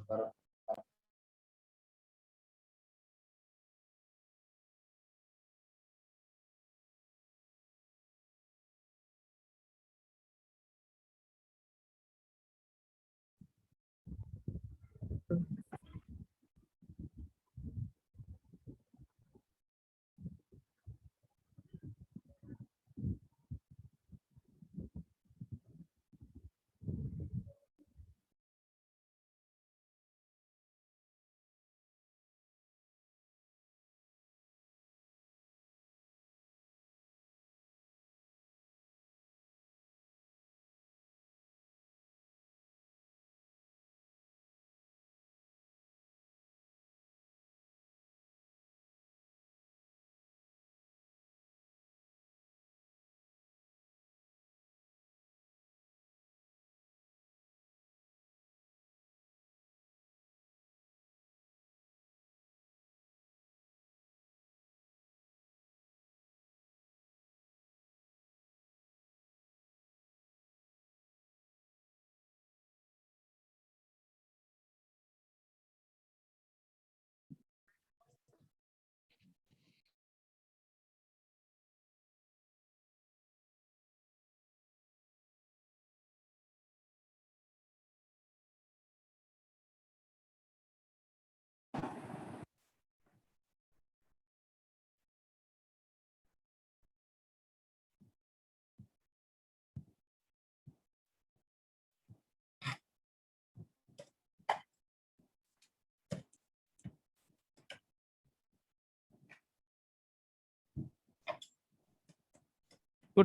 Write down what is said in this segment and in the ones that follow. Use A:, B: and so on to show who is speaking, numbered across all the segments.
A: Good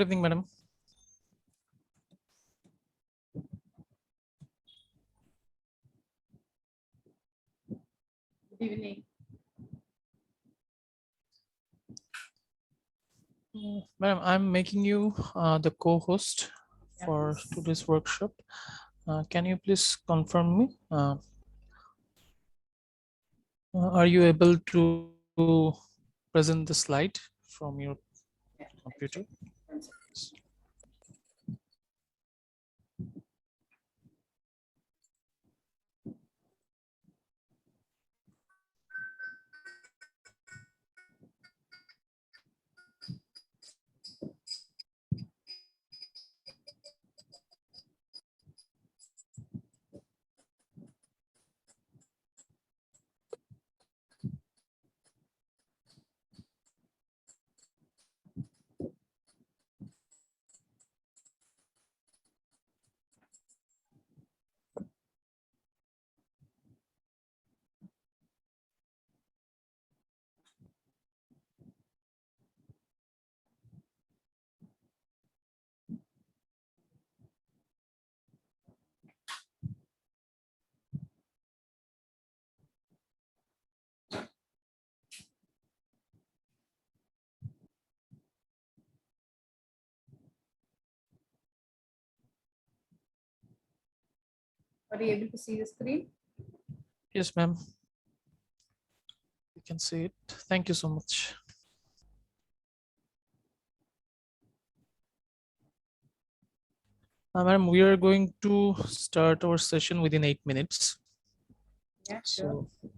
A: evening, madam.
B: Good evening.
A: Madam, I'm making you the co-host
B: Yeah,
A: for
B: please.
A: today's workshop. Can you please confirm me? Are you able to present the slide from your
B: Yeah,
A: computer?
B: one second. Are you able to see the screen?
A: Yes, ma'am. You can see it. Thank you so much. Madam, we are going to start our session within 8 minutes.
B: Yeah, sure.
A: So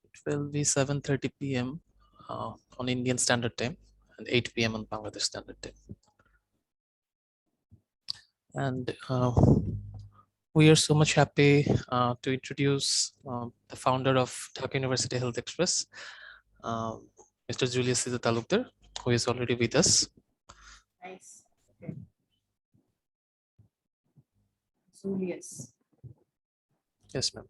A: it will be 7:30 p.m. On Indian Standard Time and 8 p.m. on Bangladesh Standard Time. And we are so much happy to introduce the founder of Dhaka University Health Express, Mr. Julius Caesar Talukdar, who is already with us.
B: Nice. Okay. Julius.
A: Yes, ma'am.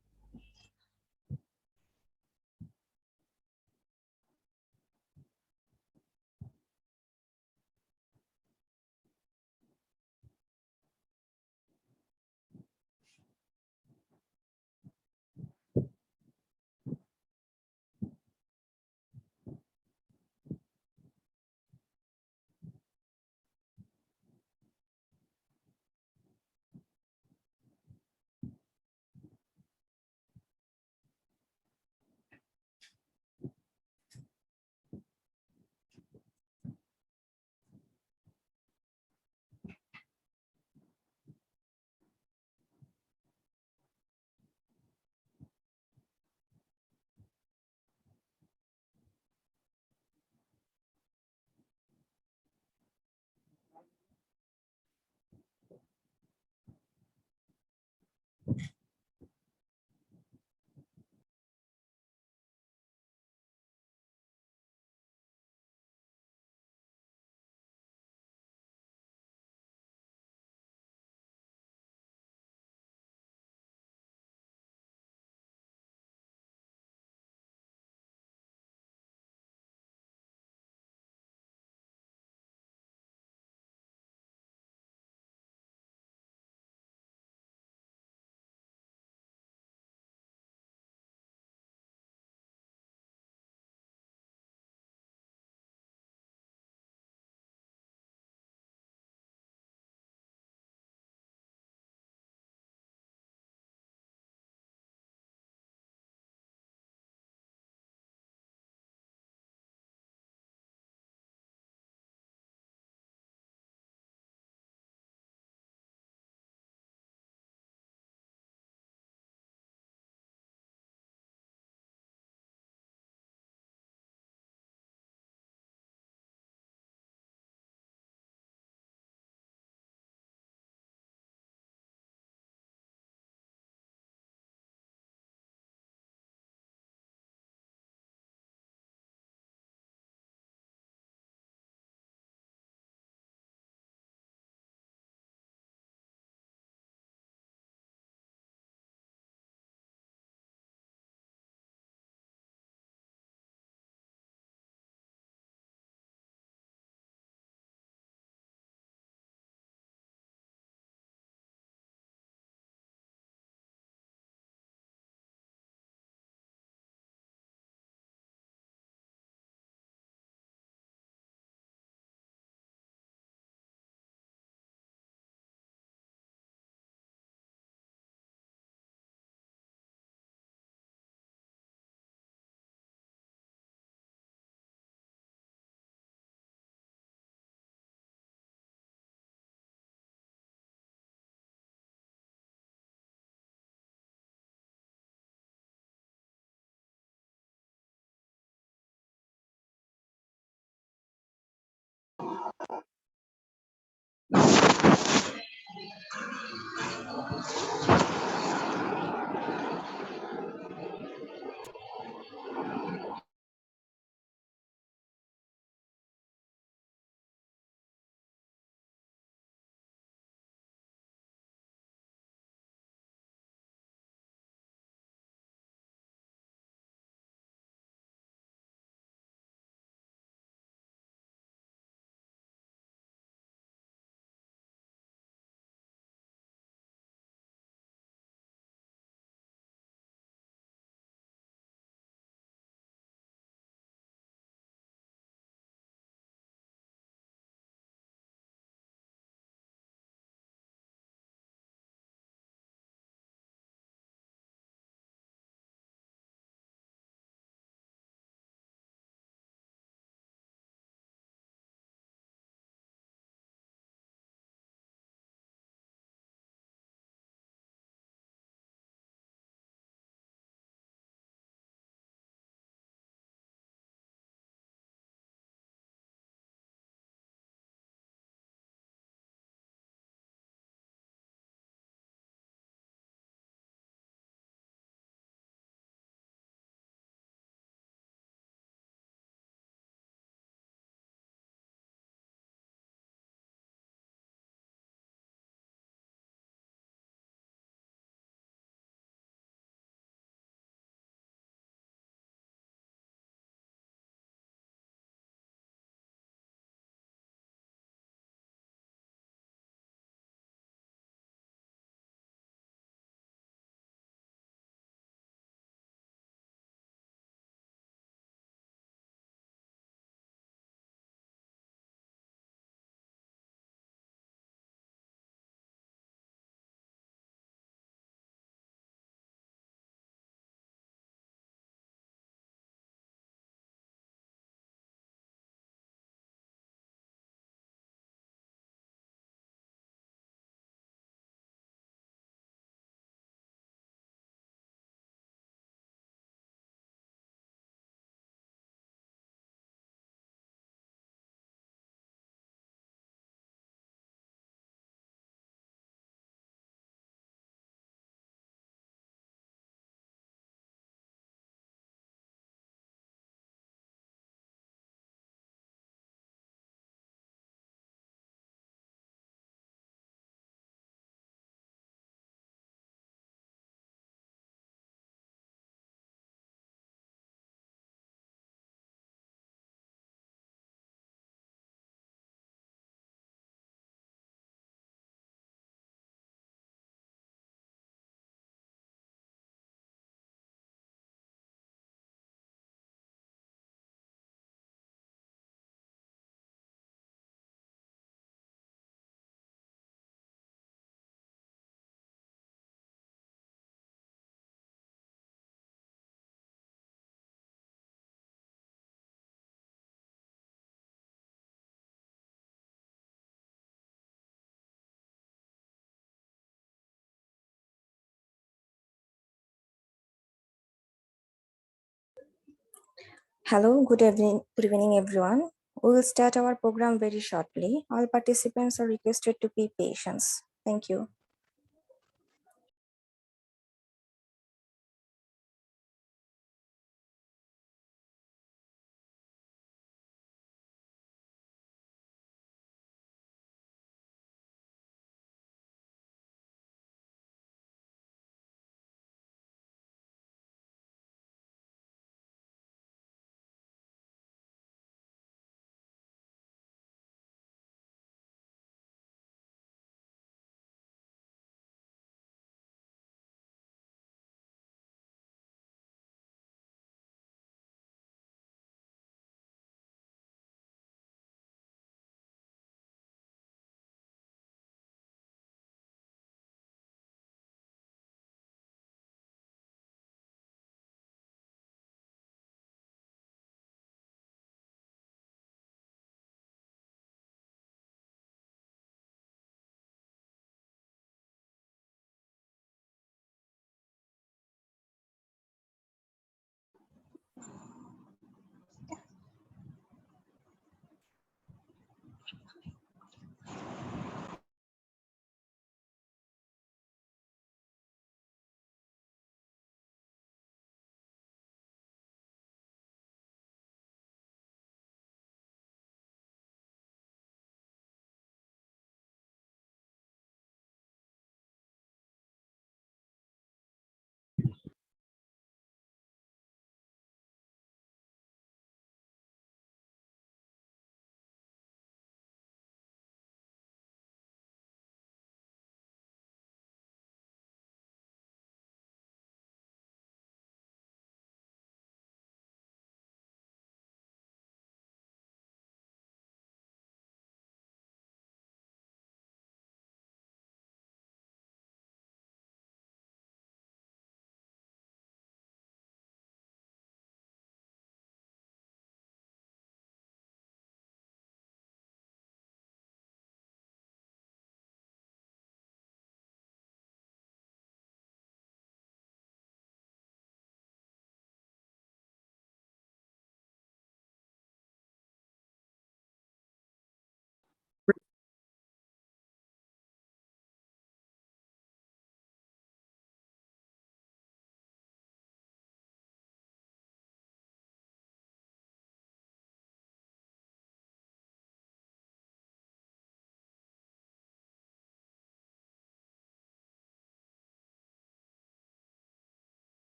C: Hello, good evening everyone. We will start our program very shortly. All participants are requested to be patient. Thank you.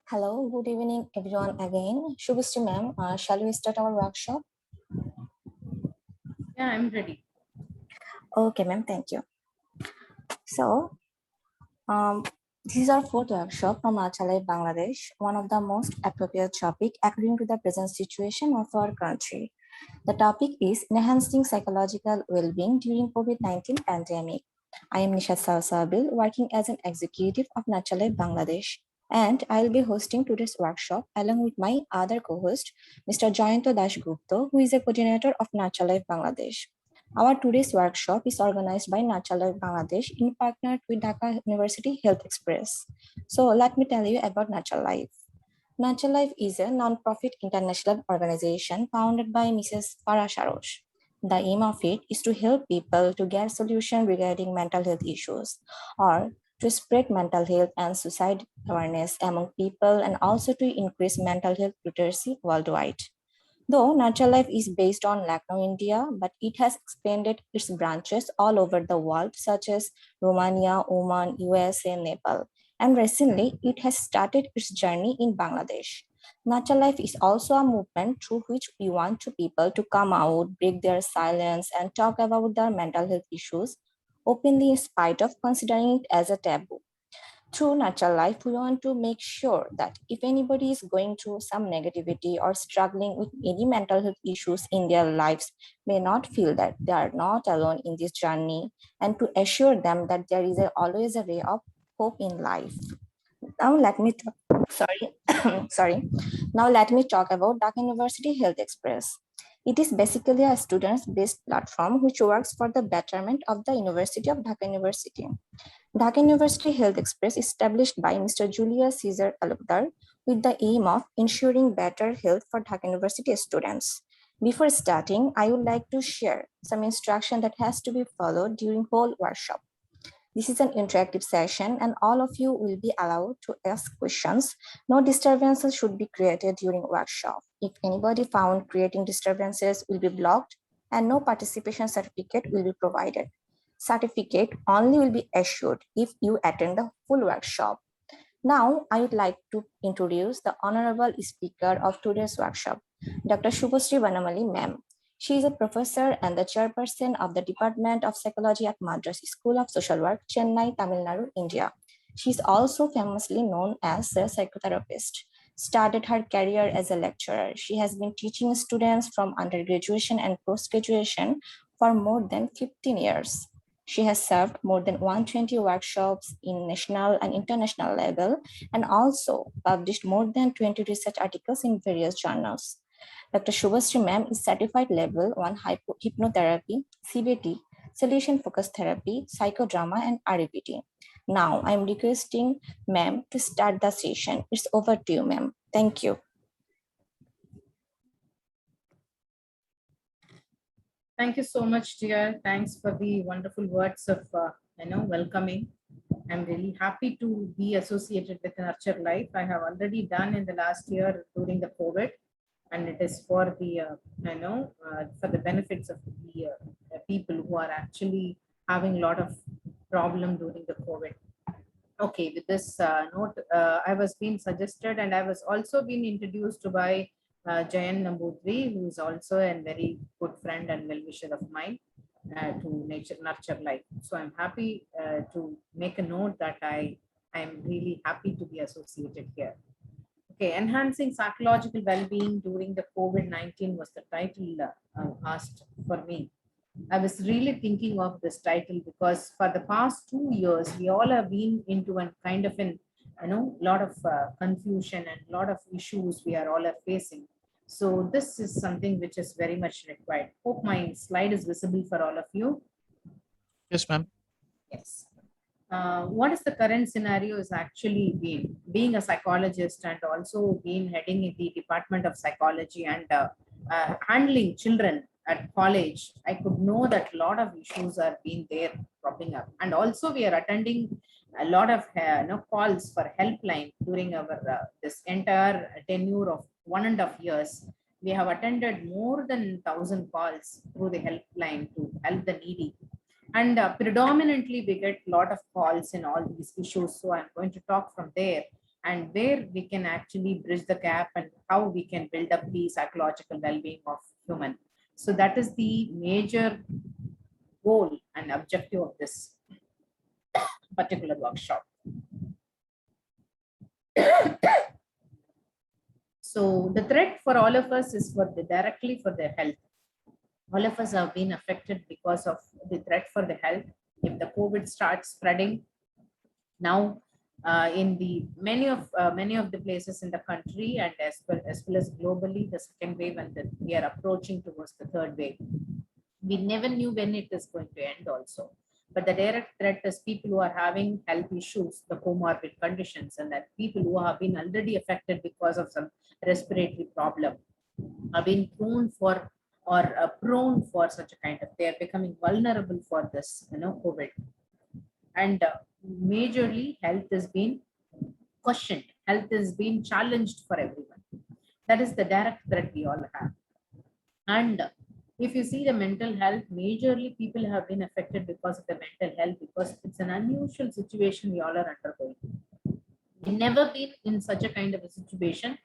C: Hello, good evening, everyone again. Shubhastri ma'am, shall we start our workshop?
B: Yeah, I'm ready.
C: Okay, ma'am, thank you. So, this is our fourth workshop from Nachalai, Bangladesh, one of the most appropriate topic according to the present situation of our country. The topic is enhancing psychological well-being during COVID-19 pandemic. I am Nisha Salsabil, working as an executive of Nachalai, Bangladesh, and I'll be hosting today's workshop along with my other co-host, Mr. Jayanto Dash Gupta, who is a coordinator of Nachalai, Bangladesh. Our today's workshop is organized by Nachalai, Bangladesh in partnership with Dhaka University Health Express. So let me tell you about Nachalai. Natural Life is a non-profit international organization founded by Mrs. Farah Sharosh. The aim of it is to help people to get solutions regarding mental health issues or to spread mental health and suicide awareness among people and also to increase mental health literacy worldwide. Though Natural Life is based on Lucknow, India, but it has expanded its branches all over the world, such as Romania, Oman, USA, Nepal. And recently, it has started its journey in Bangladesh. Natural Life is also a movement through which we want to people to come out, break their silence, and talk about their mental health issues openly in spite of considering it as a taboo. Through Natural Life, we want to make sure that if anybody is going through some negativity or struggling with any mental health issues in their lives, may not feel that they are not alone in this journey, and to assure them that there is always a ray of hope in life. Now let me sorry sorry. Now let me talk about Dhaka University Health Express. It is basically a students-based platform which works for the betterment of the University of Dhaka University. Dhaka University Health Express is established by Mr. Julius Caesar Talukdar with the aim of ensuring better health for Dhaka University students. Before starting, I would like to share some instruction that has to be followed during whole workshop. This is an interactive session and all of you will be allowed to ask questions. No disturbances should be created during workshop. If anybody found creating disturbances will be blocked and no participation certificate will be provided. Certificate only will be issued if you attend the full workshop. Now, I would like to introduce the honorable speaker of today's workshop, Dr. Shubhasri Vanamali ma'am. She is a professor and the chairperson of the Department of Psychology at Madras School of Social Work, Chennai, Tamil Nadu, India. She is also famously known as a psychotherapist. Started her career as a lecturer. She has been teaching students from undergraduation and post-graduation for more than 15 years. She has served more than 120 workshops in national and international level and also published more than 20 research articles in various journals. Dr. Shubhasri ma'am is certified level 1 hypnotherapy, CBT, solution focused therapy, psychodrama, and REBT. Now I'm requesting ma'am to start the session. It's over to you, ma'am. Thank you.
B: Thank you so much, dear. Thanks for the wonderful words of welcoming. I'm really happy to be associated with Nurture Life. I have already done in the last year during the COVID, and it is for the for the benefits of the people who are actually having a lot of problem during the COVID. Okay, with this note, I was being suggested and I was also being introduced by Jayan Nambudri, who is also a very good friend and well-wisher of mine to Nurture Life. So I'm happy to make a note that I am really happy to be associated here. Okay, enhancing psychological well-being during the COVID-19 was the title asked for me. I was really thinking of this title because for the past 2 years, we all have been into a kind of an, lot of confusion and a lot of issues we are all are facing. So this is something which is very much required. Hope my slide is visible for all of you.
A: Yes, ma'am.
B: Yes. What is the current scenario is actually being a psychologist and also being heading in the Department of Psychology and handling children at college. I could know that a lot of issues are being there cropping up, and also we are attending a lot of calls for helpline during our this entire tenure of 1.5 years. We have attended more than 1,000 calls through the helpline to help the needy, and predominantly we get a lot of calls in all these issues, so I'm going to talk from there. and where we can actually bridge the gap and how we can build up the psychological well-being of human. So that is the major goal and objective of this particular workshop. So the threat for all of us is directly for their health. All of us have been affected because of the threat for the health. If the COVID starts spreading now, in the many of the places in the country, and as well as globally, the second wave, and we are approaching towards the third wave. We never knew when it is going to end also. But the direct threat is people who are having health issues, the comorbid conditions, and that people who have been already affected because of some respiratory problem are being prone for or prone for such a kind of, they are becoming vulnerable for this, COVID. And majorly health has been questioned, health has been challenged for everyone. That is the direct threat we all have. And if you see the mental health, majorly people have been affected because of the mental health, because it's an unusual situation we all are undergoing. We've never been in such a kind of a situation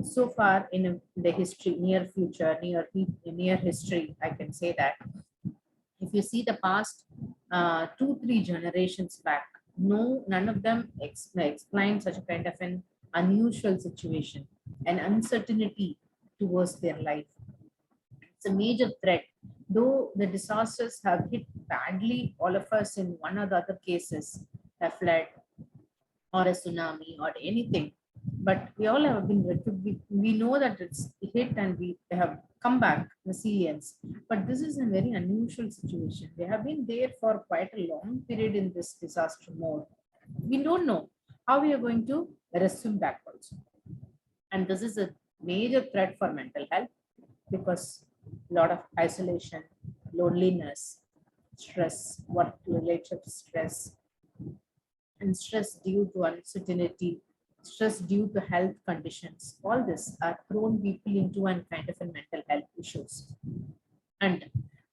B: so far in the history, near future, near history, I can say that. If you see the past 2-3 generations back, none of them explain such a kind of an unusual situation and uncertainty towards their life. It's a major threat. Though the disasters have hit badly all of us in one or the other cases, a flood or a tsunami or anything, but we all have been, we know that it's hit and we have come back resilience. But this is a very unusual situation. We have been there for quite a long period in this disaster mode. We don't know how we are going to resume back also. And this is a major threat for mental health, because a lot of isolation, loneliness, stress, work-related stress, and stress due to uncertainty, stress due to health conditions, all this are thrown people into a kind of a mental health issues. And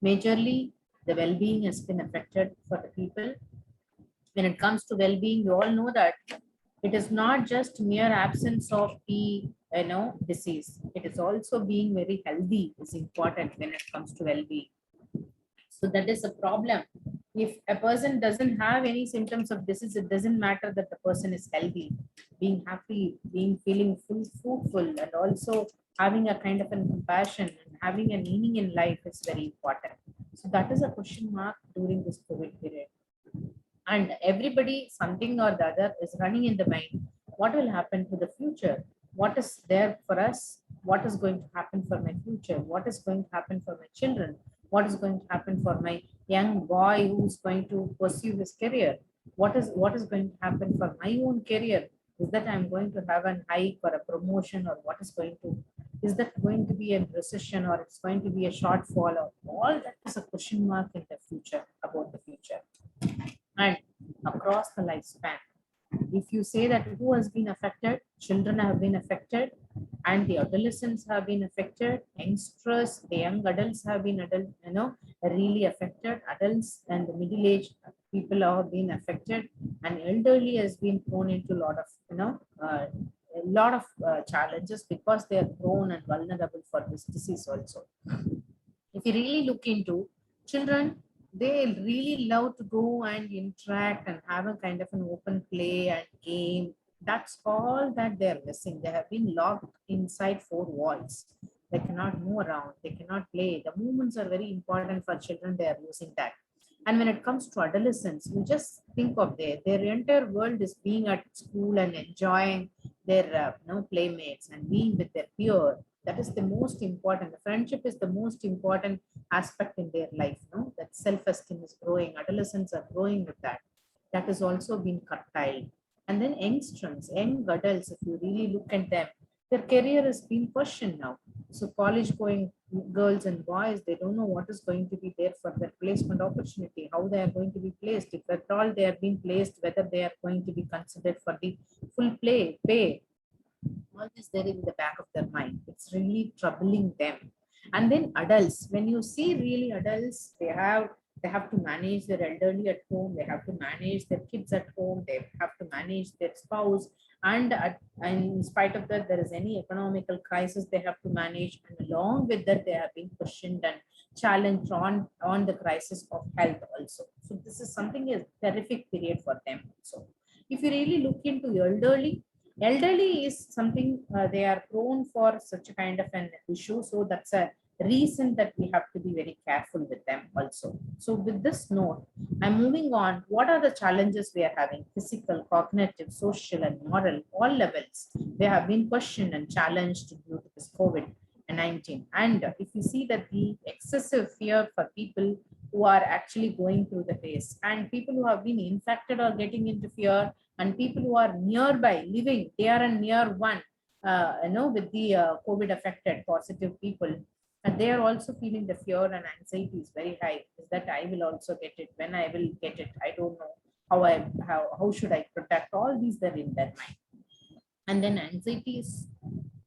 B: majorly, the well-being has been affected for the people. When it comes to well-being, we all know that it is not just mere absence of the disease. It is also being very healthy is important when it comes to well-being. So that is a problem. If a person doesn't have any symptoms of disease, it doesn't matter that the person is healthy, being happy, feeling fruitful, and also having a kind of a compassion and having a meaning in life is very important. So that is a question mark during this COVID period. And everybody, something or the other, is running in the mind. What will happen to the future? What is there for us? What is going to happen for my future? What is going to happen for my children? What is going to happen for my young boy who's going to pursue his career? What is going to happen for my own career? Is that I'm going to have an hike or a promotion, or what is going to, is that going to be a recession, or it's going to be a shortfall, or all that is a question mark in the future, about the future. And across the lifespan, if you say that who has been affected, children have been affected, and the adolescents have been affected, youngsters, the young adults have been really affected, adults and the middle-aged people have been affected, and elderly has been thrown into a lot of challenges, because they are prone and vulnerable for this disease also. If you really look into children, they really love to go and interact and have a kind of an open play and game. That's all that they're missing. They have been locked inside 4 walls. They cannot move around. They cannot play. The movements are very important for children. They are losing that. And when it comes to adolescents, you just think of their entire world is being at school and enjoying their playmates and being with their peer. That is the most important. The friendship is the most important aspect in their life. No, that self-esteem is growing. Adolescents are growing with that. That has also been curtailed. And then youngsters, young adults, if you really look at them, their career is being questioned now. So college-going girls and boys, they don't know what is going to be there for their placement opportunity, how they are going to be placed, if at all they are being placed, whether they are going to be considered for the full pay. All this there in the back of their mind. It's really troubling them. And then adults, when you see really adults, they have They have to manage their elderly at home. They have to manage their kids at home. They have to manage their spouse. And in spite of that, there is any economical crisis they have to manage. And along with that, they have been questioned and challenged on the crisis of health also. So this is something a terrific period for them also. If you really look into elderly is something they are prone for such a kind of an issue. So that's a reason that we have to be very careful with them also. So with this note, I'm moving on. What are the challenges we are having? Physical, cognitive, social, and moral, all levels. They have been questioned and challenged due to this COVID-19. And if you see that the excessive fear for people who are actually going through the phase, and people who have been infected or getting into fear, and people who are nearby living, they are a near one, with the COVID affected positive people, and they are also feeling the fear and anxiety is very high. Is that I will also get it? When I will get it, I don't know how should I protect? All these are in their mind. And then anxiety is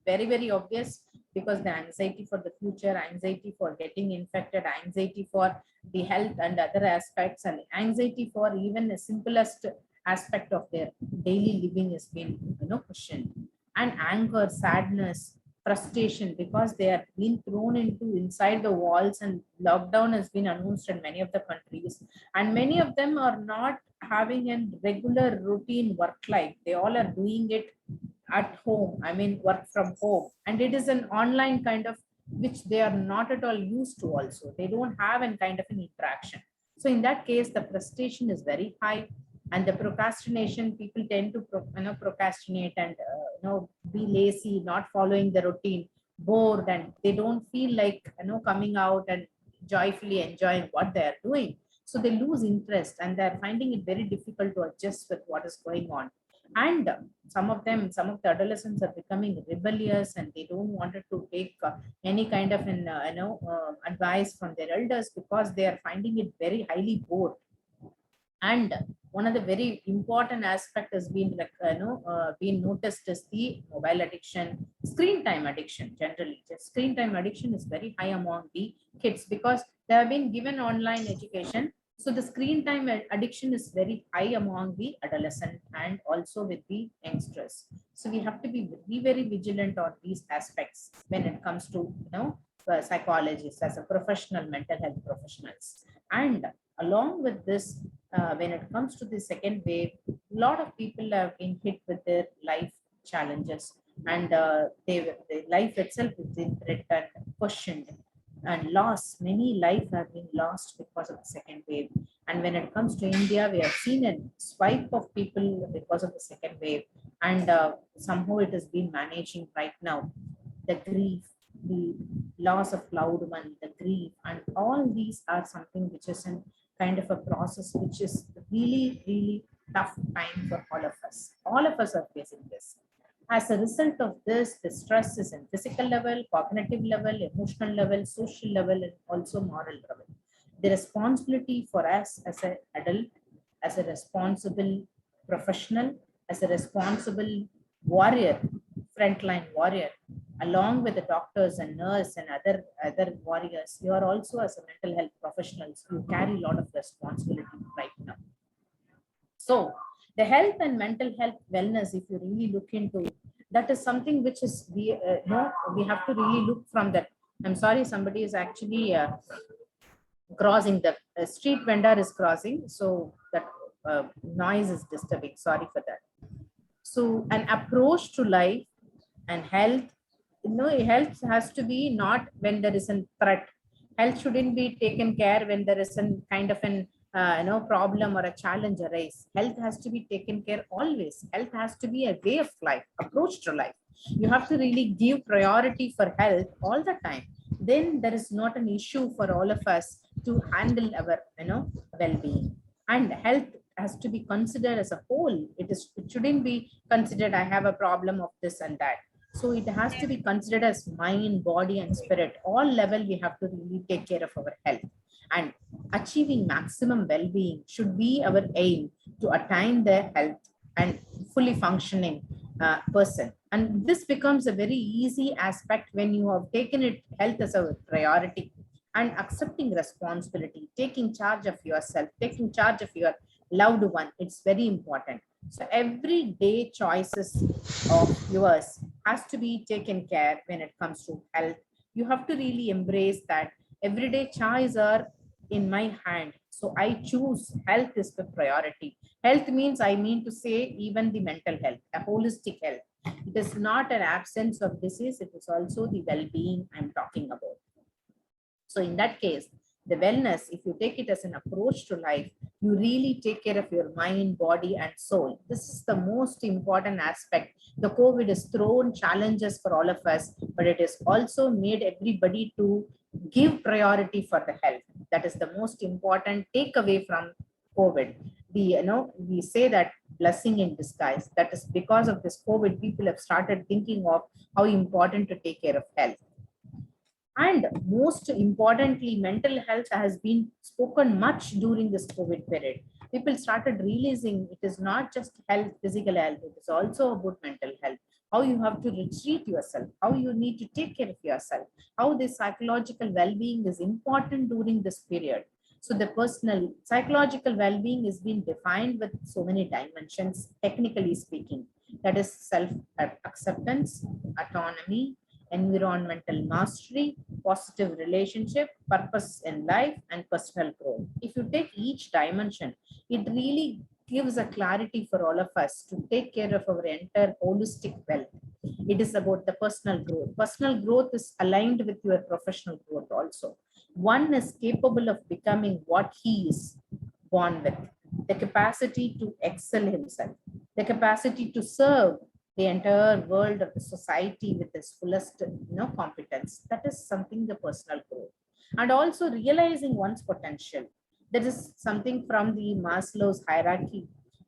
B: very obvious, because the anxiety for the future, anxiety for getting infected, anxiety for the health and other aspects, and anxiety for even the simplest aspect of their daily living is being questioned. And anger, sadness, frustration, because they are being thrown into inside the walls, and lockdown has been announced in many of the countries, and many of them are not having a regular routine work life. They all are doing it at home, I mean work from home, and it is an online kind of, which they are not at all used to. Also, they don't have any kind of an interaction. So in that case, the frustration is very high, and the procrastination, people tend to procrastinate and be lazy, not following the routine, bored, and they don't feel like coming out and joyfully enjoying what they are doing. So they lose interest, and they're finding it very difficult to adjust with what is going on. And some of the adolescents are becoming rebellious, and they don't want to take any kind of an advice from their elders, because they are finding it very highly bored. And one of the very important aspect has been been noticed is the mobile addiction, screen time addiction. Generally, the screen time addiction is very high among the kids, because they have been given online education. So the screen time addiction is very high among the adolescent and also with the youngsters. So we have to be very vigilant on these aspects when it comes to psychologists as a professional, mental health professionals. And along with this, when it comes to the second wave, a lot of people have been hit with their life challenges, and their life itself is in threat and questioned and lost. Many lives have been lost because of the second wave. And when it comes to India, we have seen a swipe of people because of the second wave, and somehow it has been managing right now. The grief, the loss of loved one, the grief, and all these are something which is in kind of a process which is really tough time for all of us. All of us are facing this. As a result of this, the stress is in physical level, cognitive level, emotional level, social level, and also moral level. The responsibility for us as an adult, as a responsible professional, as a responsible warrior, frontline warrior, along with the doctors and nurse and other warriors, you are also as a mental health professionals, you carry a lot of responsibility right now. So the health and mental health wellness, if you really look into, that is something which is we have to really look from that. I'm sorry, somebody is actually crossing, the street vendor is crossing, so that noise is disturbing. Sorry for that. So an approach to life and health, health has to be not when there is a threat. Health shouldn't be taken care when there is a kind of an problem or a challenge arise. Health has to be taken care always. Health has to be a way of life, approach to life. You have to really give priority for health all the time. Then there is not an issue for all of us to handle our well-being. And health has to be considered as a whole. It shouldn't be considered I have a problem of this and that. So it has to be considered as mind, body, and spirit. All level we have to really take care of our health. And achieving maximum well-being should be our aim, to attain the health and fully functioning person. And this becomes a very easy aspect when you have taken it health as a priority. and accepting responsibility, taking charge of yourself, taking charge of your loved one. It's very important. So everyday choices of yours has to be taken care when it comes to health. You have to really embrace that everyday choices are in my hand. So I choose health is the priority. Health means, I mean to say, even the mental health, a holistic health. It is not an absence of disease, it is also the well-being I'm talking about. So in that case, the wellness, if you take it as an approach to life, you really take care of your mind, body, and soul. This is the most important aspect. The COVID has thrown challenges for all of us, but it has also made everybody to give priority for the health. That is the most important takeaway from COVID. We say that blessing in disguise. That is because of this COVID, people have started thinking of how important to take care of health. And most importantly, mental health has been spoken much during this COVID period. People started realizing it is not just health, physical health, it is also about mental health. How you have to retreat yourself, how you need to take care of yourself, how this psychological well-being is important during this period. So the personal psychological well-being is being defined with so many dimensions, technically speaking. That is self-acceptance, autonomy, environmental mastery, positive relationship, purpose in life, and personal growth. If you take each dimension, it really gives a clarity for all of us to take care of our entire holistic wealth. It is about the personal growth. Personal growth is aligned with your professional growth also. One is capable of becoming what he is born with, the capacity to excel himself, the capacity to serve the entire world of the society with its fullest competence. That is something the personal growth. And also realizing one's potential. That is something from the Maslow's hierarchy.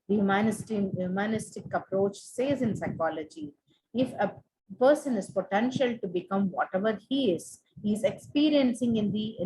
B: The humanistic approach says in psychology, if a person is potential to become whatever he is experiencing in the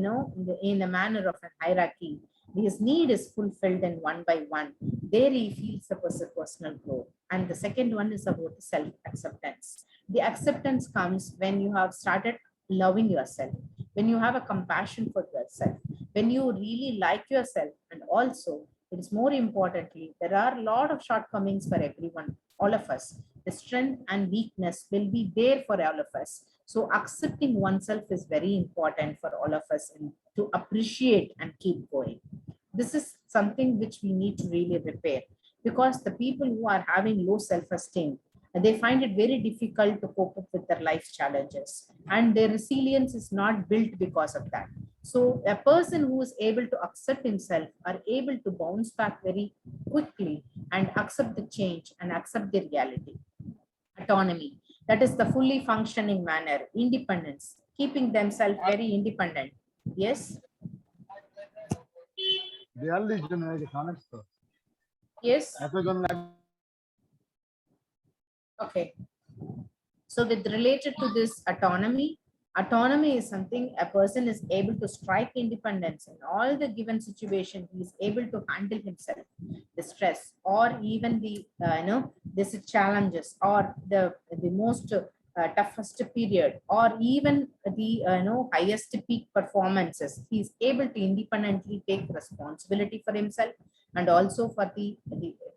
B: in the manner of a hierarchy, his need is fulfilled in one by one. There he feels the personal growth. And the second one is about self-acceptance. The acceptance comes when you have started loving yourself, when you have a compassion for yourself, when you really like yourself. And also, it is more importantly, there are a lot of shortcomings for everyone, all of us. The strength and weakness will be there for all of us. So accepting oneself is very important for all of us, and to appreciate and keep going. This is something which we need to really repair, because the people who are having low self-esteem, they find it very difficult to cope up with their life challenges, and their resilience is not built because of that. So a person who is able to accept himself are able to bounce back very quickly and accept the change and accept the reality. Autonomy, that is the fully functioning manner. Independence, keeping themselves very independent. Yes. Yes. Okay. So with related to this autonomy, autonomy is something a person is able to strike independence in all the given situation. He is able to handle himself, the stress, or even the this challenges, or the most toughest period, or even the highest peak performances. He is able to independently take responsibility for himself, and also for the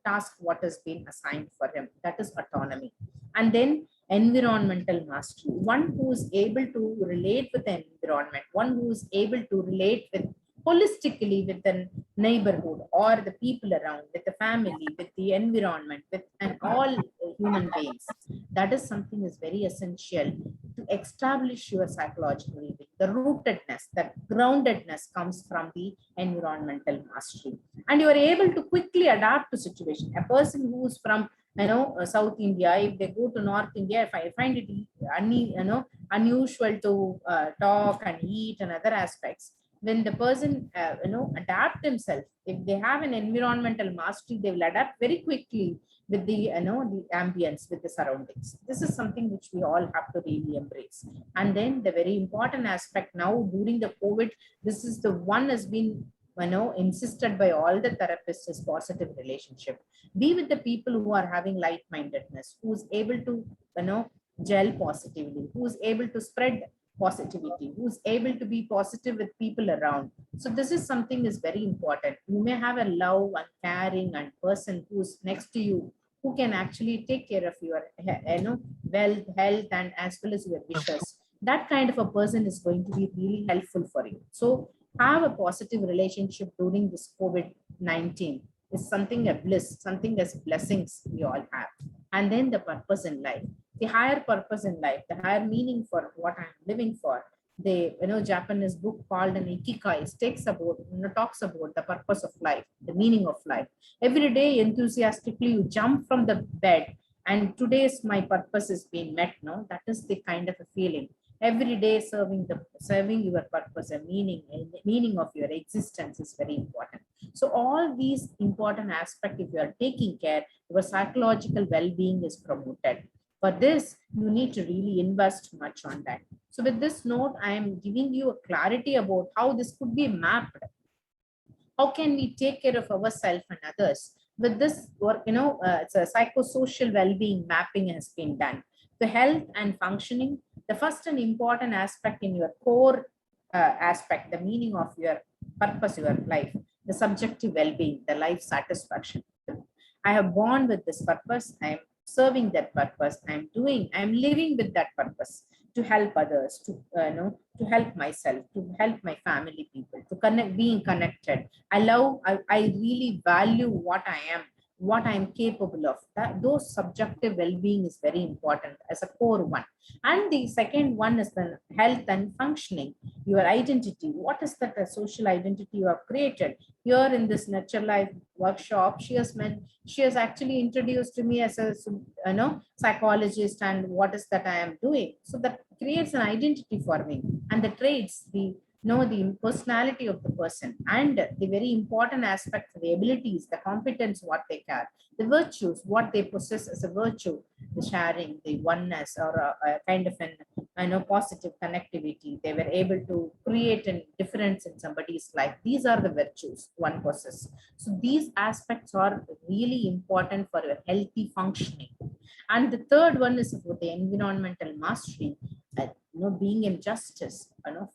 B: task what has been assigned for him. That is autonomy. And then environmental mastery, one who is able to relate with the environment, one who is able to relate with holistically with the neighborhood or the people around, with the family, with the environment, with and all human beings. That is something is very essential to establish your psychological well-being. The rootedness, that groundedness comes from the environmental mastery, and you are able to quickly adapt to situation. A person who is from South India, if they go to North India, if I find it unusual to talk and eat and other aspects. When the person adapt himself, if they have an environmental mastery, they will adapt very quickly with the the ambience, with the surroundings. This is something which we all have to really embrace. And then the very important aspect now during the COVID, this is the one has been insisted by all the therapists, is positive relationship. Be with the people who are having light-mindedness, who is able to gel positively, who is able to spread positivity, who's able to be positive with people around. So this is something is very important. You may have a love and caring and person who's next to you, who can actually take care of your wealth, health, and as well as your wishes. That kind of a person is going to be really helpful for you. So have a positive relationship during this COVID-19 is something a bliss, something as blessings we all have. And then the purpose in life, the higher purpose in life, the higher meaning for what I'm living for. The Japanese book called an Ikigai talks about the purpose of life, the meaning of life. Every day enthusiastically you jump from the bed and today's my purpose is being met. No, that is the kind of a feeling. Every day serving your purpose, a meaning of your existence is very important. So all these important aspects, if you are taking care, your psychological well-being is promoted. For this, you need to really invest much on that. So with this note, I am giving you a clarity about how this could be mapped. How can we take care of ourselves and others? With this work, it's a psychosocial well-being mapping has been done. The health and functioning, the first and important aspect in your core aspect, the meaning of your purpose, your life, the subjective well-being, the life satisfaction. I have born with this purpose. I am serving that purpose. I'm living with that purpose to help others, to help myself, to help my family people, to connect, being connected. I really value what I am, what I'm capable of. Those subjective well-being is very important as a core one. And the second one is the health and functioning, your identity. What is that social identity you have created? Here in this Nurture Life workshop, she has actually introduced to me as a psychologist and what is that I am doing. So that creates an identity for me, and the traits, the personality of the person, and the very important aspect, the abilities, the competence, what they have, the virtues, what they possess as a virtue, the sharing, the oneness, or a kind of an positive connectivity. They were able to create a difference in somebody's life. These are the virtues one possesses. So these aspects are really important for your healthy functioning. And the third one is about the environmental mastery, being in justice,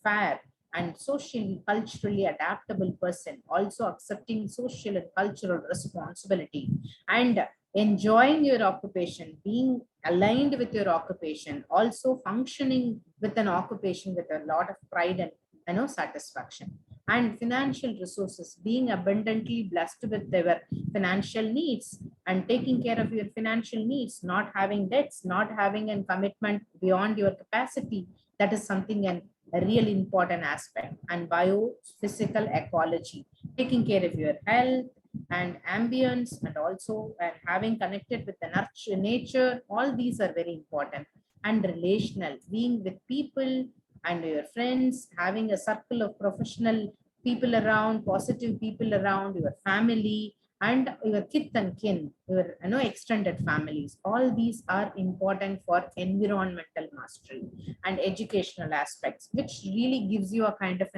B: fair, and socially, culturally adaptable person, also accepting social and cultural responsibility, and enjoying your occupation, being aligned with your occupation, also functioning with an occupation with a lot of pride and satisfaction. And financial resources, being abundantly blessed with their financial needs and taking care of your financial needs, not having debts, not having a commitment beyond your capacity. That is something a really important aspect. And biophysical ecology, taking care of your health and ambience, and also having connected with the nature. All these are very important. And relational, being with people and your friends, having a circle of professional people around, positive people around, your family, and your kith and kin, your extended families. All these are important for environmental mastery and educational aspects, which really gives you a kind of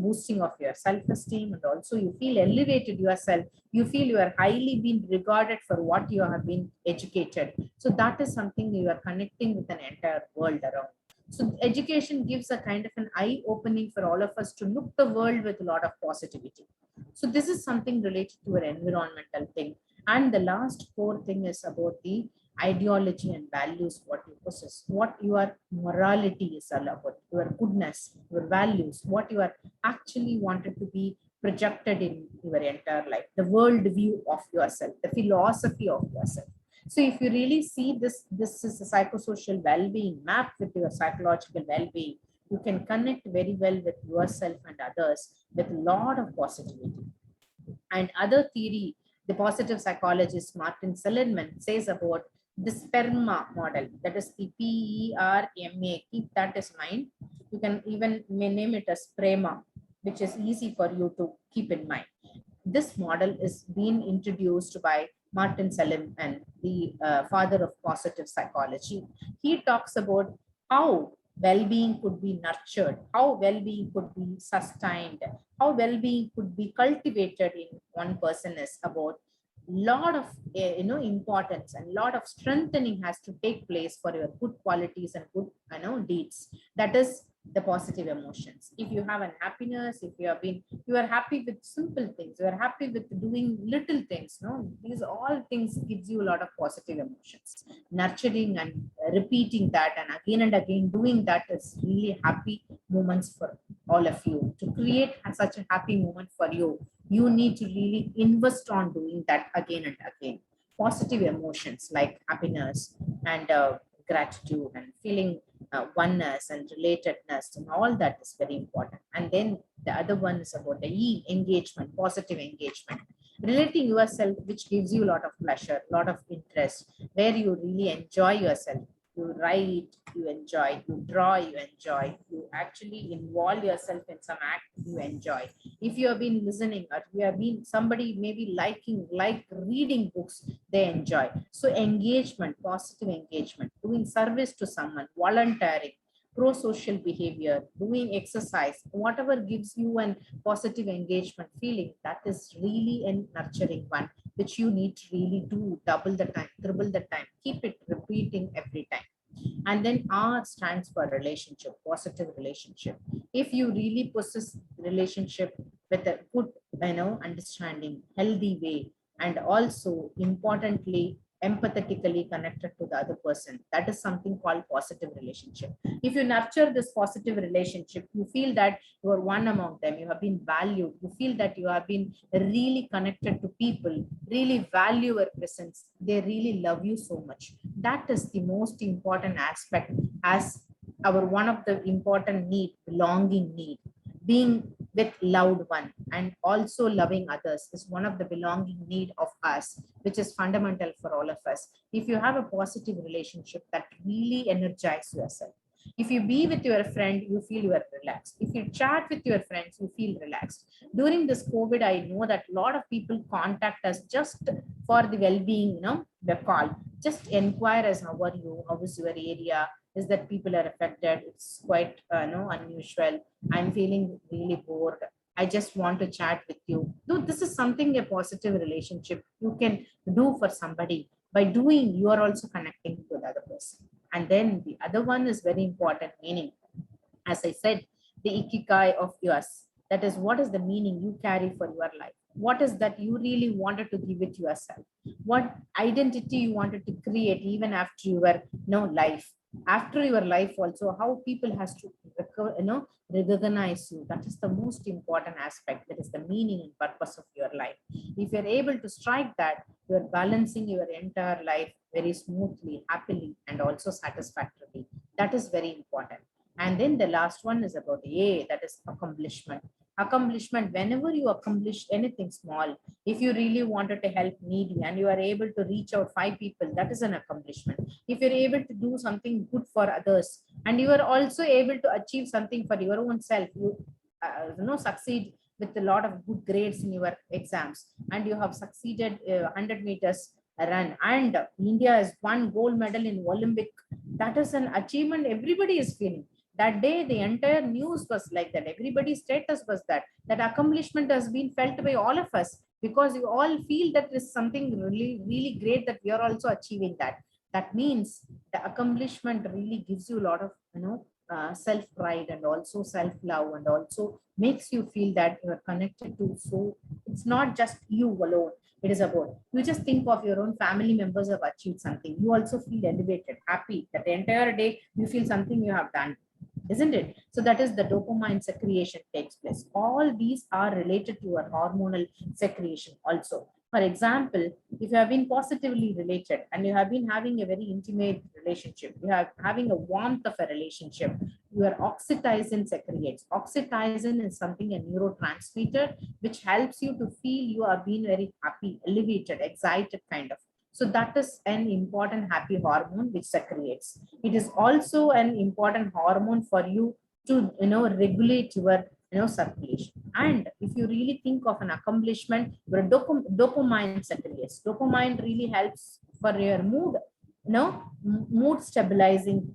B: boosting of your self-esteem, and also you feel elevated yourself. You feel you are highly being regarded for what you have been educated. So that is something you are connecting with an entire world around. So education gives a kind of an eye opening for all of us to look the world with a lot of positivity. So this is something related to an environmental thing. And the last core thing is about the ideology and values, what you possess, what your morality is all about, your goodness, your values, what you are actually wanted to be projected in your entire life, the world view of yourself, the philosophy of yourself. So if you really see this is a psychosocial well-being map with your psychological well-being, you can connect very well with yourself and others with a lot of positivity. And other theory, the positive psychologist Martin Seligman says about the SPERMA model, that is the PERMA, keep that as mind. You can even name it as PREMA, which is easy for you to keep in mind. This model is being introduced by Martin Seligman, the father of positive psychology. He talks about how well-being could be nurtured, how well-being could be sustained, how well-being could be cultivated in one person is about lot of importance and lot of strengthening has to take place for your good qualities and good deeds. That is the positive emotions. If you have an happiness, if you are happy with simple things, you are happy with doing little things, no, these all things gives you a lot of positive emotions. Nurturing and repeating that and again doing that is really happy moments for all of you. To create such a happy moment for you, you need to really invest on doing that again and again. Positive emotions like happiness and gratitude and feeling oneness and relatedness and all that is very important. And then the other one is about the E, engagement, positive engagement. Relating yourself, which gives you a lot of pleasure, a lot of interest, where you really enjoy yourself. You write, you enjoy, you draw, you enjoy, you actually involve yourself in some act, you enjoy. If you have been listening or you have been somebody maybe like reading books, they enjoy. So engagement, positive engagement, doing service to someone, volunteering, pro-social behavior, doing exercise, whatever gives you an positive engagement feeling, that is really a nurturing one, which you need to really do double the time, triple the time, keep it repeating every time. And then R stands for relationship, positive relationship. If you really possess relationship with a good, understanding, healthy way, and also importantly, empathetically connected to the other person, that is something called positive relationship. If you nurture this positive relationship, you feel that you are one among them, you have been valued, you feel that you have been really connected to people, really value your presence, they really love you so much. That is the most important aspect as our one of the important need, belonging need. Being with loved one and also loving others is one of the belonging need of us, which is fundamental for all of us. If you have a positive relationship, that really energizes yourself. If you be with your friend, you feel you are relaxed. If you chat with your friends, you feel relaxed. During this COVID, I know that a lot of people contact us just for the well-being, the call. Just inquire as how are you, how is your area, is that people are affected. It's quite unusual. I'm feeling really bored. I just want to chat with you. No, this is something a positive relationship you can do for somebody. By doing, you are also connecting to the other person. And then the other one is very important, meaning, as I said, the ikigai of yours. That is, what is the meaning you carry for your life? What is that you really wanted to give it yourself? What identity you wanted to create even after your life? After your life also, how people has to recognize you. That is the most important aspect. That is the meaning and purpose of your life. If you're able to strike that, you're balancing your entire life very smoothly, happily, and also satisfactorily. That is very important. And then the last one is about A, that is accomplishment. Accomplishment, whenever you accomplish anything small, if you really wanted to help needy and you are able to reach out 5 people, that is an accomplishment. If you're able to do something good for others and you are also able to achieve something for your own self, you succeed with a lot of good grades in your exams and you have succeeded 100 meters run and India has won gold medal in Olympic, that is an achievement everybody is feeling. That day, the entire news was like that. Everybody's status was that accomplishment has been felt by all of us because you all feel that is something really, really great that we are also achieving that. That means the accomplishment really gives you a lot of, self-pride and also self-love and also makes you feel that you are connected to. So it's not just you alone. It is about, you just think of your own family members have achieved something. You also feel elevated, happy that the entire day you feel something you have done, isn't it? So that is the dopamine secretion takes place. All these are related to your hormonal secretion also. For example, if you have been positively related and you have been having a very intimate relationship, you are having a warmth of a relationship, your oxytocin secretes. Oxytocin is something, a neurotransmitter, which helps you to feel you are being very happy, elevated, excited kind of. So that is an important happy hormone which secretes. It is also an important hormone for you to regulate your circulation. And if you really think of an accomplishment, your dopamine secretes. Dopamine really helps for your mood, mood stabilizing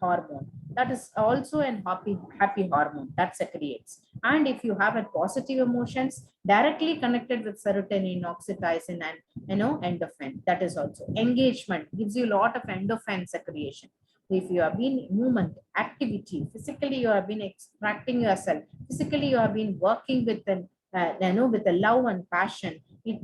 B: hormone. That is also an happy hormone that secretes. And if you have a positive emotions directly connected with serotonin, oxytocin, and endorphin, that is also engagement gives you a lot of endorphin secretion. If you have been movement, activity, physically you have been extracting yourself, physically you have been working with an with a love and passion, it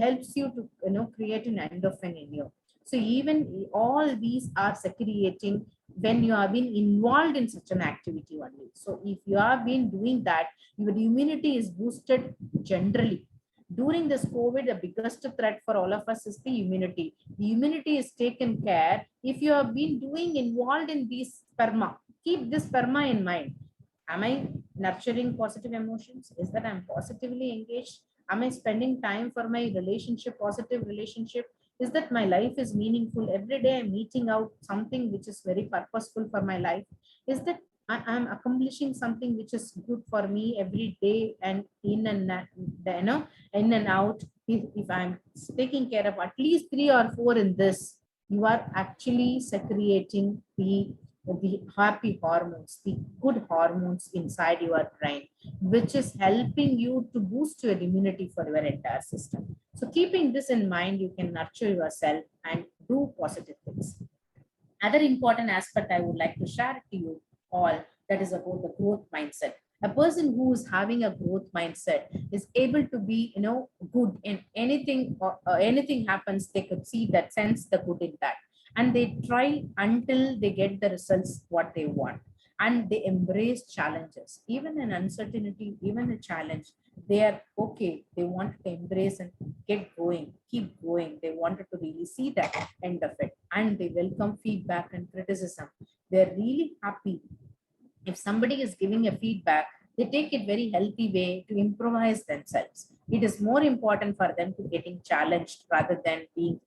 B: helps you to create an endorphin in you. So even all these are secreting when you have been involved in such an activity only. So if you have been doing that, your immunity is boosted generally. During this COVID, the biggest threat for all of us is the immunity. The immunity is taken care if you have been doing involved in these PERMA. Keep this PERMA in mind. Am I nurturing positive emotions? Is that I'm positively engaged? Am I spending time for my relationship, positive relationship? Is that my life is meaningful? Every day I'm meeting out something which is very purposeful for my life. Is that I am accomplishing something which is good for me every day, and in and in and out. If I'm taking care of at least 3 or 4 in this, you are actually secreting the happy hormones, the good hormones inside your brain, which is helping you to boost your immunity for your entire system. So keeping this in mind, you can nurture yourself and do positive things. Other important aspect I would like to share to you all, that is about the growth mindset. A person who is having a growth mindset is able to be, good in anything, or anything happens, they could see that, sense the good in that, and they try until they get the results what they want, and they embrace challenges, even an uncertainty, even a challenge. They are okay. They want to embrace and get going, keep going. They wanted to really see that end of it, and they welcome feedback and criticism. They're really happy if somebody is giving a feedback. They take it very healthy way to improvise themselves. It is more important for them to getting challenged rather than being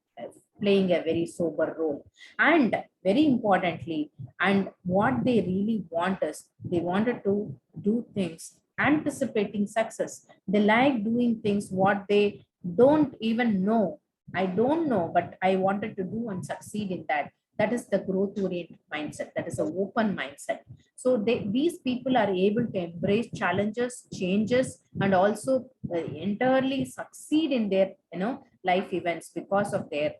B: playing a very sober role. And very importantly, and what they really want is they wanted to do things anticipating success. They like doing things what they don't even know. I don't know, but I wanted to do and succeed in that. That is the growth oriented mindset. That is an open mindset. So these people are able to embrace challenges, changes, and also entirely succeed in their life events because of their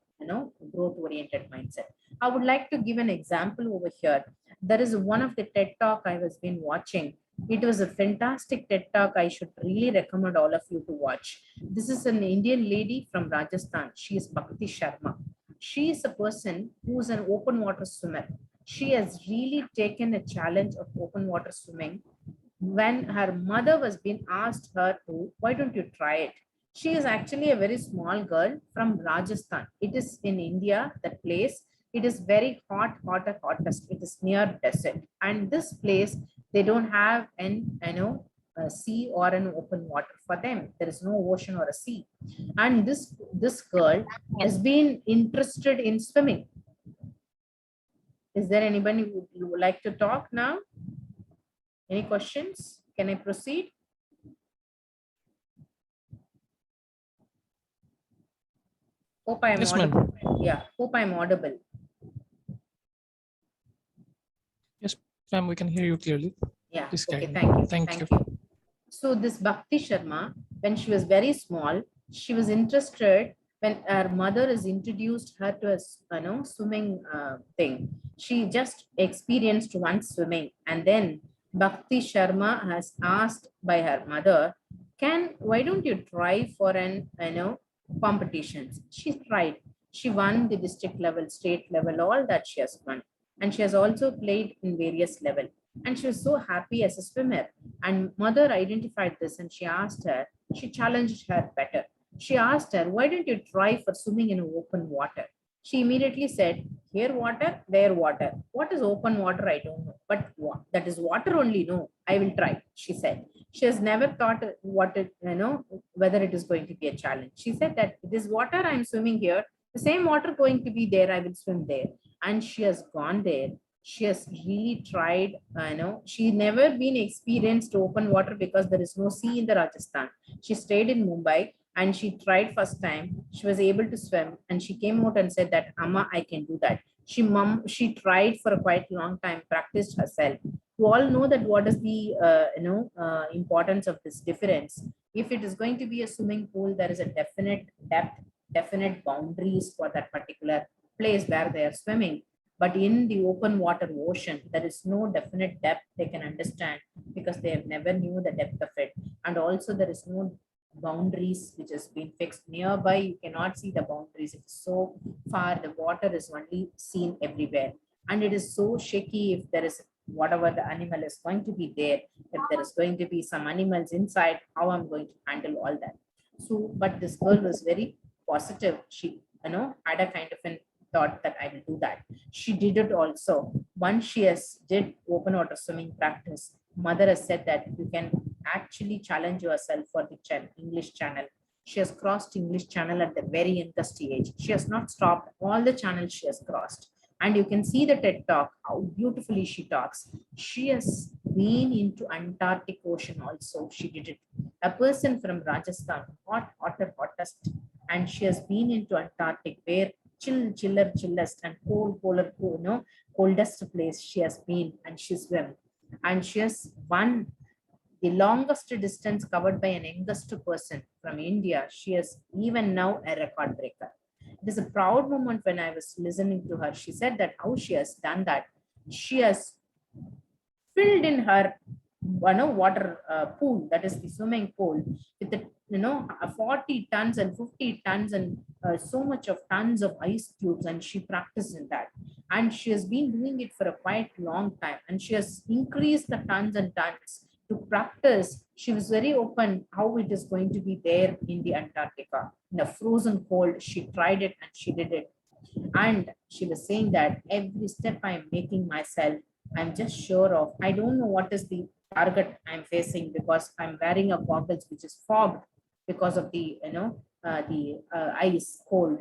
B: growth oriented mindset. I would like to give an example over here. There is one of the TED talk I was been watching. It was a fantastic TED talk. I should really recommend all of you to watch. This is an Indian lady from Rajasthan. She is Bhakti Sharma. She is a person who is an open water swimmer. She has really taken a challenge of open water swimming. When her mother was being asked her to, why don't you try it? She is actually a very small girl from Rajasthan. It is in India, that place. It is very hot, hottest. It is near desert. And this place, they don't have a sea or an open water for them. There is no ocean or a sea. And this girl has been interested in swimming. Is there anybody who would like to talk now? Any questions? Can I proceed? Hope I am
A: Yes,
B: audible.
A: ma'am.
B: Yeah, hope I'm audible.
A: Yes, ma'am, we can hear you clearly.
B: Yeah,
A: Please
B: okay,
A: carry on.
B: thank you. So this Bhakti Sharma, when she was very small, she was interested when her mother is introduced her to a swimming thing. She just experienced once swimming, and then Bhakti Sharma has asked by her mother, why don't you try for an competitions? She tried. She won the district level, state level, all that she has won. And she has also played in various level. And she was so happy as a swimmer. And mother identified this, and she challenged her better. She asked her, why don't you try for swimming in open water? She immediately said, here water, there water. What is open water? I don't know. But what? That is water only. No, I will try, she said. She has never thought whether it is going to be a challenge. She said that this water I'm swimming here, the same water going to be there, I will swim there. And she has gone there. She has really tried. She never been experienced open water because there is no sea in the Rajasthan. She stayed in Mumbai and she tried first time. She was able to swim, and she came out and said that, Amma, I can do that. She tried for a quite long time, practiced herself. You all know that what is the importance of this difference. If it is going to be a swimming pool, there is a definite depth, definite boundaries for that particular place where they are swimming. But in the open water ocean, there is no definite depth they can understand because they have never knew the depth of it. And also there is no boundaries which has been fixed nearby. You cannot see the boundaries. It's so far, the water is only seen everywhere. And it is so shaky if there is whatever the animal is going to be there. If there is going to be some animals inside, how I'm going to handle all that. So, but this girl was very positive. She, had a kind of an thought that I will do that. She did it also. Once she has did open water swimming practice, mother has said that you can actually challenge yourself for the English channel. She has crossed English channel at the very youngest age. She has not stopped all the channels she has crossed. And you can see the TED talk, how beautifully she talks. She has been into Antarctic Ocean also. She did it. A person from Rajasthan, hottest. And she has been into Antarctic where chillest and coldest place she has been, and she's swim. And she has won the longest distance covered by an youngest person from India. She is even now a record breaker. It is a proud moment when I was listening to her. She said that how she has done that. She has filled in her water pool, that is the swimming pool, with the 40 tons and 50 tons and so much of tons of ice cubes, and she practiced in that. And she has been doing it for a quite long time, and she has increased the tons and tons to practice. She was very open how it is going to be there in the Antarctica in a frozen cold. She tried it and she did it. And she was saying that every step I'm making myself, I'm just sure of, I don't know what is the target I'm facing because I'm wearing a goggles which is fogged because of the ice cold,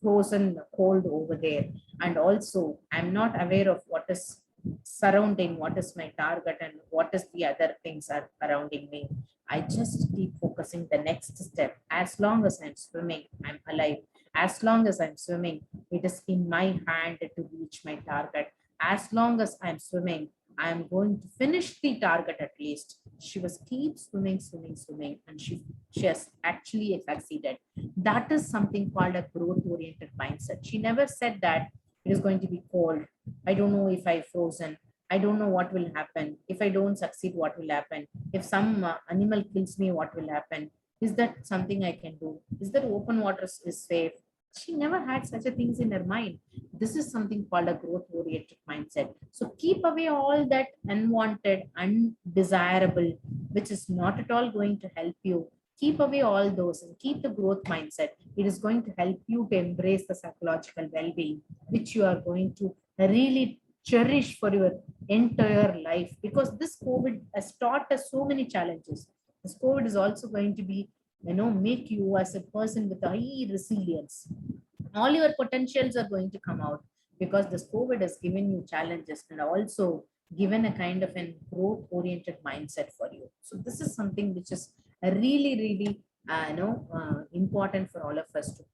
B: frozen cold over there. And also I'm not aware of what is surrounding, what is my target and what is the other things are surrounding me. I just keep focusing the next step. As long as I'm swimming, I'm alive. As long as I'm swimming, it is in my hand to reach my target. As long as I'm swimming, I'm going to finish the target at least. She was keep swimming, and she has actually succeeded. That is something called a growth-oriented mindset. She never said that it is going to be cold. I don't know if I frozen. I don't know what will happen. If I don't succeed, what will happen? If some animal kills me, what will happen? Is that something I can do? Is that open water is safe? She never had such a things in her mind. This is something called a growth oriented mindset. So keep away all that unwanted, undesirable, which is not at all going to help you. Keep away all those and keep the growth mindset. It is going to help you to embrace the psychological well-being, which you are going to really cherish for your entire life, because this COVID has taught us so many challenges. This COVID is also going to be, make you as a person with a high resilience. All your potentials are going to come out because this COVID has given you challenges and also given a kind of an growth oriented mindset for you. So this is something which is really important for all of us to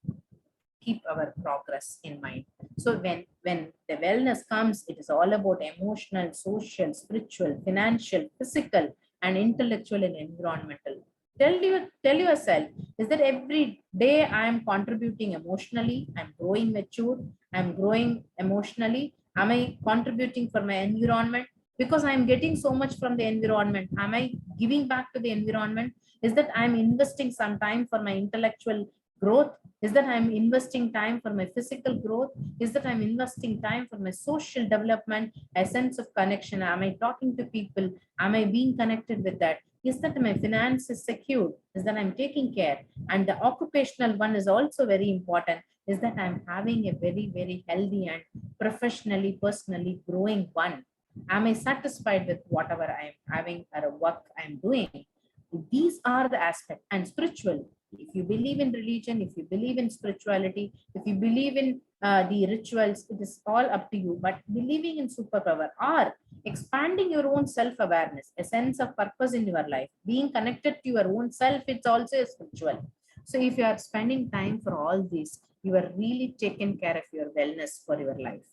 B: keep our progress in mind. So when the wellness comes, it is all about emotional, social, spiritual, financial, physical, and intellectual and environmental. Tell yourself, is that every day I am contributing emotionally, I'm growing mature, I'm growing emotionally. Am I contributing for my environment? Because I'm getting so much from the environment. Am I giving back to the environment? Is that I'm investing some time for my intellectual growth? Is that I'm investing time for my physical growth? Is that I'm investing time for my social development, a sense of connection? Am I talking to people? Am I being connected with that? Is that my finance is secure? Is that I'm taking care? And the occupational one is also very important. Is that I'm having a very healthy and professionally, personally growing one? Am I satisfied with whatever I'm having or work I'm doing? These are the aspects. And spiritual, if you believe in religion, if you believe in spirituality, if you believe in the rituals, it is all up to you. But believing in superpower or expanding your own self-awareness, a sense of purpose in your life, being connected to your own self, it's also a spiritual. So if you are spending time for all this, you are really taken care of your wellness for your life.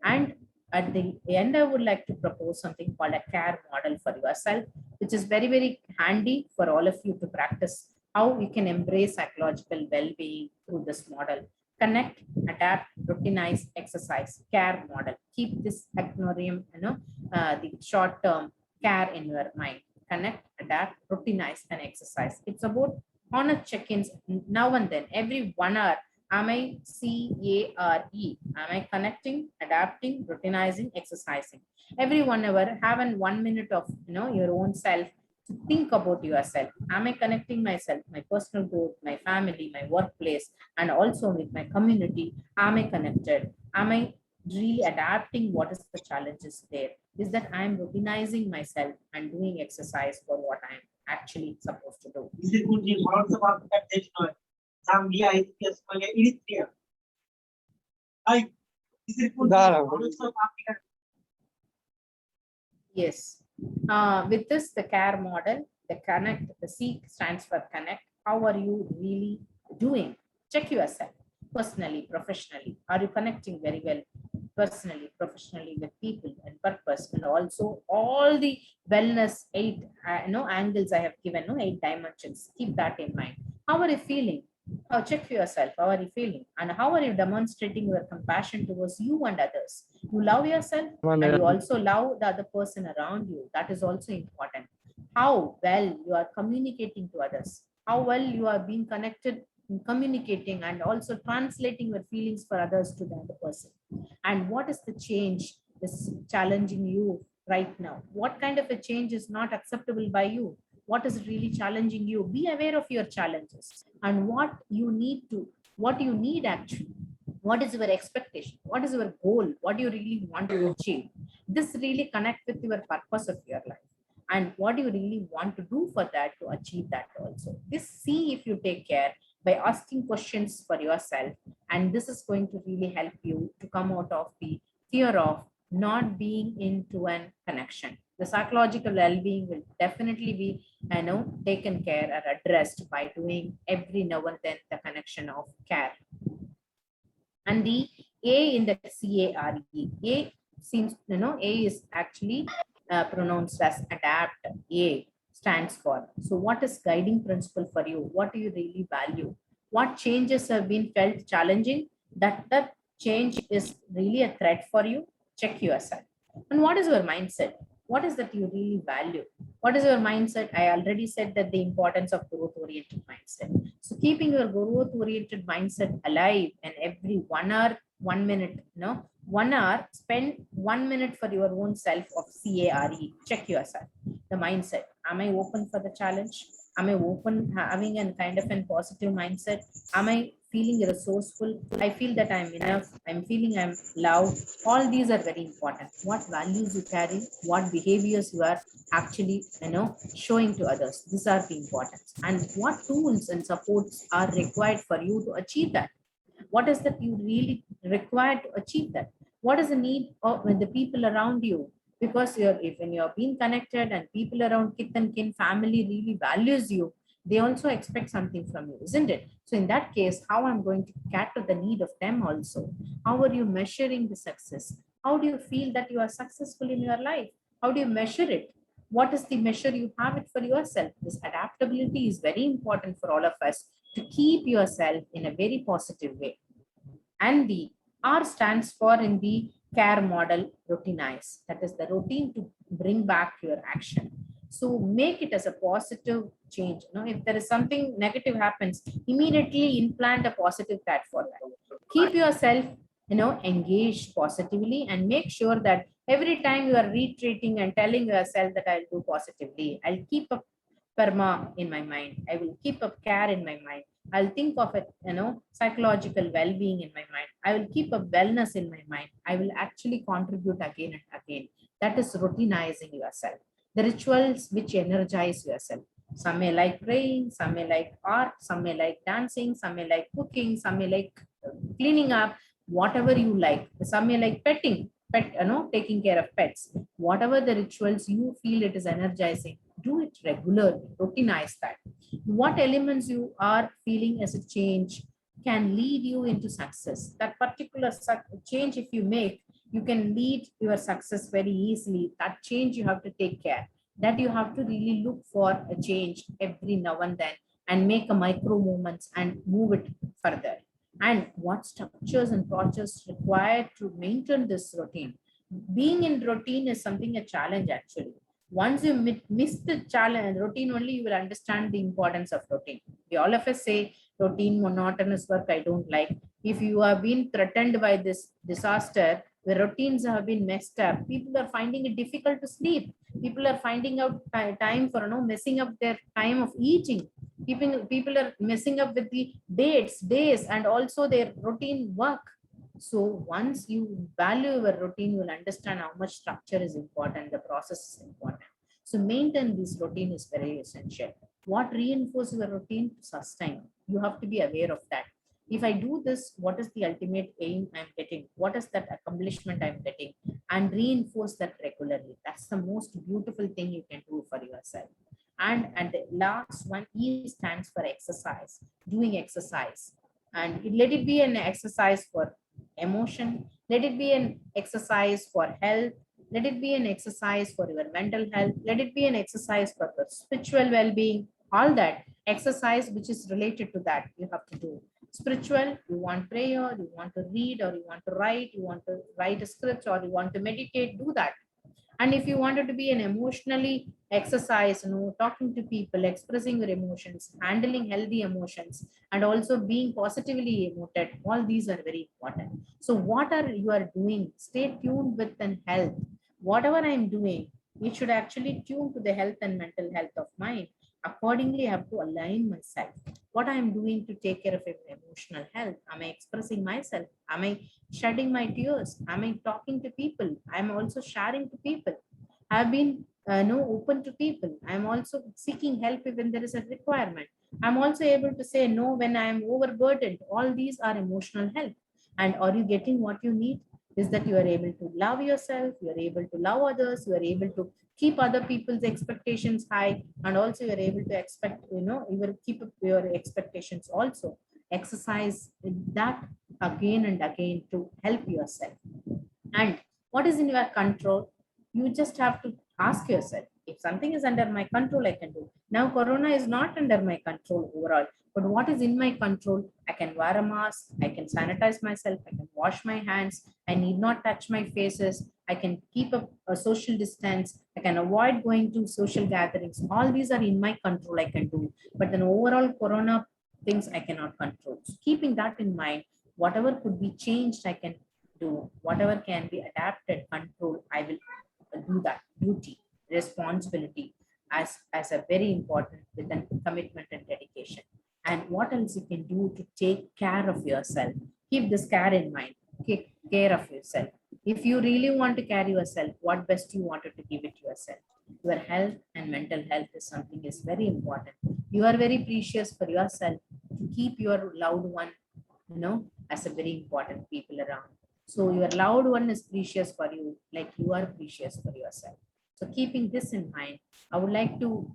B: And at the end, I would like to propose something called a care model for yourself, which is very, very handy for all of you to practice how you can embrace psychological well-being through this model. Connect, adapt, routinize, exercise, care model. Keep this acronym, the short-term care in your mind. Connect, adapt, routinize, and exercise. It's about honest check-ins now and then, every 1 hour. Am I CARE? Am I connecting, adapting, routinizing, exercising? Every 1 hour, have an 1 minute of your own self to think about yourself. Am I connecting myself, my personal growth, my family, my workplace, and also with my community? Am I connected? Am I really adapting what is the challenges there? Is that I'm routinizing myself and doing exercise for what I'm actually supposed to do.
D: Zambia, Ethiopia, Somalia, Eritrea.
B: Yes. With this, the care model, the connect, the C stands for connect. How are you really doing? Check yourself personally, professionally. Are you connecting very well personally, professionally with people and purpose? And also all the wellness 8 angles I have given, 8 dimensions. Keep that in mind. How are you feeling? Check for yourself. How are you feeling? And how are you demonstrating your compassion towards you and others? You love yourself and you also love the other person around you. That is also important. How well you are communicating to others. How well you are being connected in communicating and also translating your feelings for others to the other person. And what is the change that's challenging you right now? What kind of a change is not acceptable by you? What is really challenging you? Be aware of your challenges and what you need actually. What is your expectation? What is your goal? What do you really want to achieve? This really connect with your purpose of your life and what do you really want to do for that to achieve that also. This see if you take care by asking questions for yourself, and this is going to really help you to come out of the fear of not being into an connection. The psychological well-being will definitely be taken care or addressed by doing every now and then the connection of care. And the A in the CARE, A seems A is actually pronounced as adapt. A stands for. So what is guiding principle for you? What do you really value? What changes have been felt challenging? That change is really a threat for you. Check yourself. And what is your mindset? What is that you really value? What is your mindset? I already said that the importance of growth-oriented mindset. So keeping your growth-oriented mindset alive, and every 1 hour, 1 minute, 1 hour, spend 1 minute for your own self of CARE. Check yourself. The mindset. Am I open for the challenge? Am I open, having a kind of a positive mindset? Am I feeling resourceful? I feel that I'm enough. I'm feeling I'm loved. All these are very important. What values you carry, what behaviors you are actually, showing to others. These are the important. And what tools and supports are required for you to achieve that? What is that you really require to achieve that? What is the need of the people around you? Because when you're being connected and people around kith and kin, family really values you, they also expect something from you, isn't it? So in that case, how I'm going to cater the need of them also? How are you measuring the success? How do you feel that you are successful in your life? How do you measure it? What is the measure you have it for yourself? This adaptability is very important for all of us to keep yourself in a very positive way. And the R stands for in the care model, routinize. That is the routine to bring back your action. So make it as a positive change. If there is something negative happens, immediately implant a positive thought for that. Keep yourself, engaged positively and make sure that every time you are retreating and telling yourself that I'll do positively, I'll keep a karma in my mind. I will keep a care in my mind. I'll think of it, psychological well-being in my mind. I will keep a wellness in my mind. I will actually contribute again and again. That is routinizing yourself. The rituals which energize yourself. Some may like praying, some may like art, some may like dancing, some may like cooking, some may like cleaning up, whatever you like. Some may like taking care of pets. Whatever the rituals you feel it is energizing, do it regularly, routinize that. What elements you are feeling as a change, can lead you into success. That particular change, if you make, you can lead your success very easily. That change you have to take care. That you have to really look for a change every now and then and make a micro movements and move it further. And what structures and process required to maintain this routine. Being in routine is something a challenge actually. Once you miss the challenge routine only, you will understand the importance of routine. We all of us say routine, monotonous work I don't like. If you have been threatened by this disaster, the routines have been messed up, people are finding it difficult to sleep. People are finding out time for messing up their time of eating. People are messing up with the days and also their routine work. So once you value your routine, you will understand how much structure is important, the process is important. So maintain this routine is very essential. What reinforces your routine to sustain? You have to be aware of that. If I do this, what is the ultimate aim I'm getting? What is that accomplishment I'm getting? And reinforce that regularly. That's the most beautiful thing you can do for yourself. And the last one, E stands for exercise, doing exercise. And let it be an exercise for emotion, let it be an exercise for health, let it be an exercise for your mental health, let it be an exercise for your spiritual well-being, all that exercise which is related to that you have to do. Spiritual, you want prayer, you want to read, or you want to write, you want to write a script, or you want to meditate, do that. And if you wanted to be an emotionally exercise, talking to people, expressing your emotions, handling healthy emotions, and also being positively emoted, all these are very important. So what are you are doing? Stay tuned with an health. Whatever I'm doing, it should actually tune to the health and mental health of mine. Accordingly, I have to align myself. What I'm doing to take care of emotional health? Am I expressing myself? Am I shedding my tears? Am I talking to people? I'm also sharing to people. I've been open to people. I'm also seeking help when there is a requirement. I'm also able to say no when I am overburdened. All these are emotional health. And are you getting what you need? Is that you are able to love yourself, you are able to love others, you are able to keep other people's expectations high, and also you are able to expect, you will keep up your expectations also. Exercise that again and again to help yourself. And what is in your control? You just have to ask yourself, if something is under my control, I can do. Now, Corona is not under my control overall, but what is in my control? I can wear a mask, I can sanitize myself, I can wash my hands, I need not touch my faces, I can keep a social distance, I can avoid going to social gatherings. All these are in my control, I can do. But then overall Corona things I cannot control. So keeping that in mind, whatever could be changed, I can do. Whatever can be adapted, control, I will do that. Duty, responsibility as a very important with a commitment and dedication. And what else you can do to take care of yourself? Keep this care in mind. Take care of yourself. If you really want to carry yourself, what best you wanted to give it yourself. Your health and mental health is something is very important. You are very precious for yourself to keep your loved one, as a very important people around. So your loved one is precious for you, like you are precious for yourself. So keeping this in mind, I would like to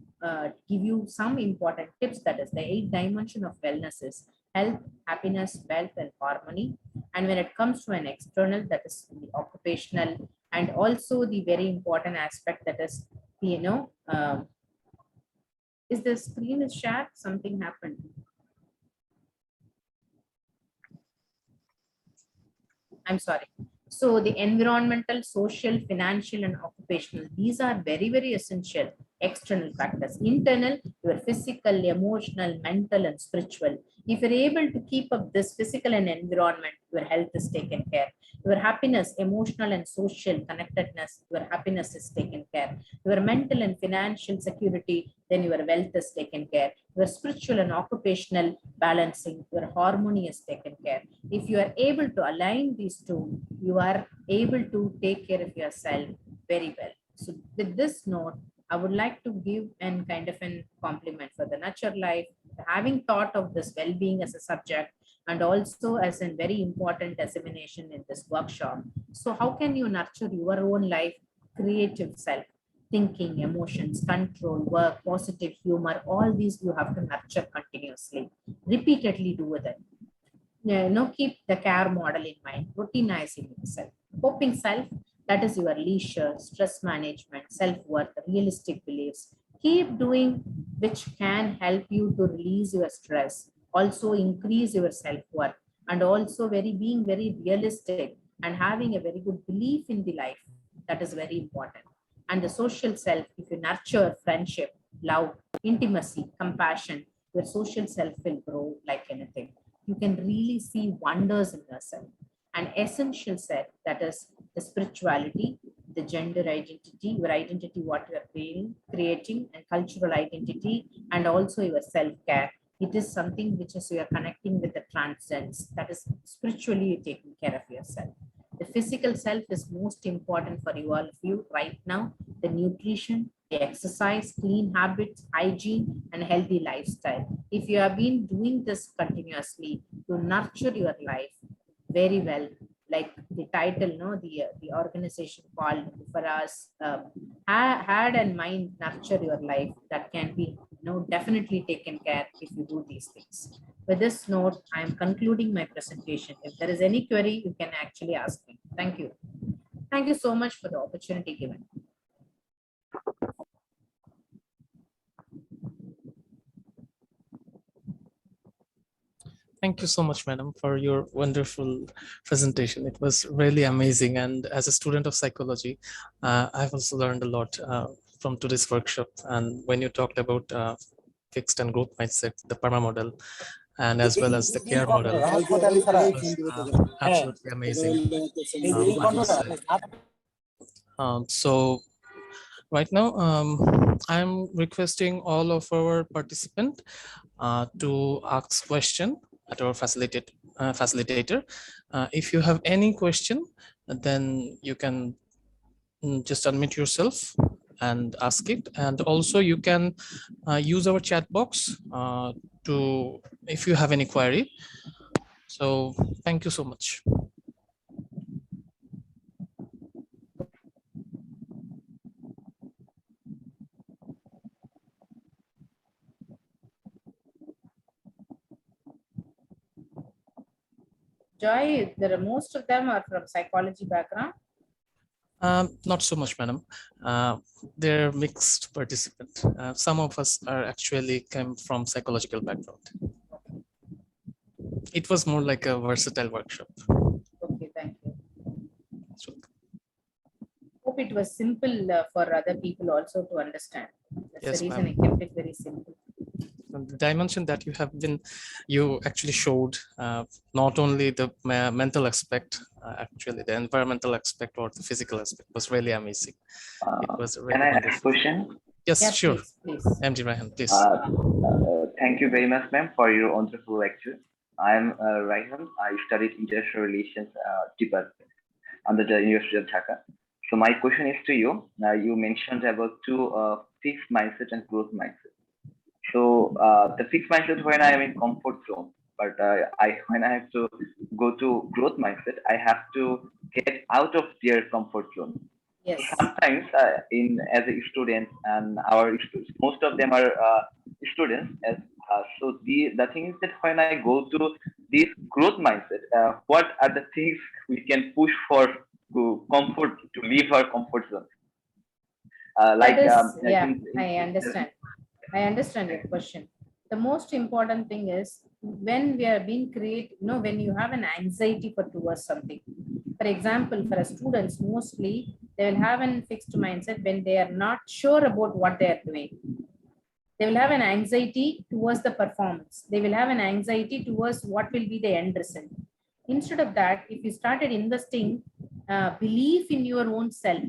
B: give you some important tips. That is the 8 dimension of wellness is health, happiness, wealth, and harmony. And when it comes to an external, that is the occupational, and also the very important aspect that is, is the screen is shared? Something happened. I'm sorry. So the environmental, social, financial, and occupational, these are very, very essential external factors. Internal, your physical, emotional, mental, and spiritual. If you're able to keep up this physical and environment, your health is taken care. Your happiness, emotional and social connectedness, your happiness is taken care. Your mental and financial security, then your wealth is taken care. Your spiritual and occupational balancing, your harmony is taken care. If you are able to align these two, you are able to take care of yourself very well. So with this note, I would like to give an kind of a compliment for the Nurture Life, having thought of this well-being as a subject, and also as a very important dissemination in this workshop. So how can you nurture your own life, creative self, thinking, emotions, control, work, positive humor, all these you have to nurture continuously, repeatedly do with it. keep the care model in mind, routinizing yourself, coping self, that is your leisure, stress management, self-worth, realistic beliefs. Keep doing which can help you to release your stress, also increase your self-worth, and also being very realistic and having a very good belief in the life. That is very important. And the social self, if you nurture friendship, love, intimacy, compassion, your social self will grow like anything. You can really see wonders in yourself. An essential set, that is the spirituality, the gender identity, your identity, what you are creating, and cultural identity, and also your self-care. It is something which is you are connecting with the transcends. That is spiritually taking care of yourself. The physical self is most important for you all of you right now. The nutrition, the exercise, clean habits, hygiene, and healthy lifestyle. If you have been doing this continuously to nurture your life very well, like the title, the organization called for us, had in mind nurture your life, that can be definitely taken care if you do these things. With this note, I am concluding my presentation. If there is any query, you can actually ask me. Thank you. Thank you so much for the opportunity given.
A: Thank you so much, madam, for your wonderful presentation. It was really amazing. And as a student of psychology, I've also learned a lot from today's workshop. And when you talked about fixed and growth mindset, the PERMA model, and as well as the care model, it was, absolutely amazing. What you said. So right now, I'm requesting all of our participants to ask question at our facilitator. If you have any question, then you can just unmute yourself and ask it. And also you can use our chat box to, if you have any query. So thank you so much.
B: Joy, most of them are from psychology background.
A: Not so much, madam. They're mixed participant. Some of us are actually came from psychological background. It was more like a versatile workshop.
B: Okay, thank you.
A: So,
B: Hope it was simple for other people also to understand. That's
A: yes,
B: the reason
A: ma'am.
B: I kept it very simple.
A: And the dimension that you actually showed not only the mental aspect, actually the environmental aspect or the physical aspect was really amazing. It was really
E: Can I
A: wonderful.
E: ask a question?
A: Yes,
B: Yeah,
A: sure.
B: please.
A: MD Raihan, please.
E: Thank you very much, ma'am, for your wonderful lecture. I'm Raihan. I studied international relations department under the University of Dhaka. So my question is to you. Now you mentioned about two fixed mindset and growth mindset. So the fixed mindset when I am in comfort zone, but when I have to go to growth mindset, I have to get out of their comfort zone.
B: Yes.
E: So sometimes as a student, and most of them are students. So the thing is that when I go to this growth mindset, what are the things we can push for comfort to leave our comfort zone?
B: I understand. I understand your question. The most important thing is when we are being when you have an anxiety towards something. For example, for students, mostly they will have a fixed mindset when they are not sure about what they are doing. They will have an anxiety towards the performance. They will have an anxiety towards what will be the end result. Instead of that, if you started investing belief in your own self,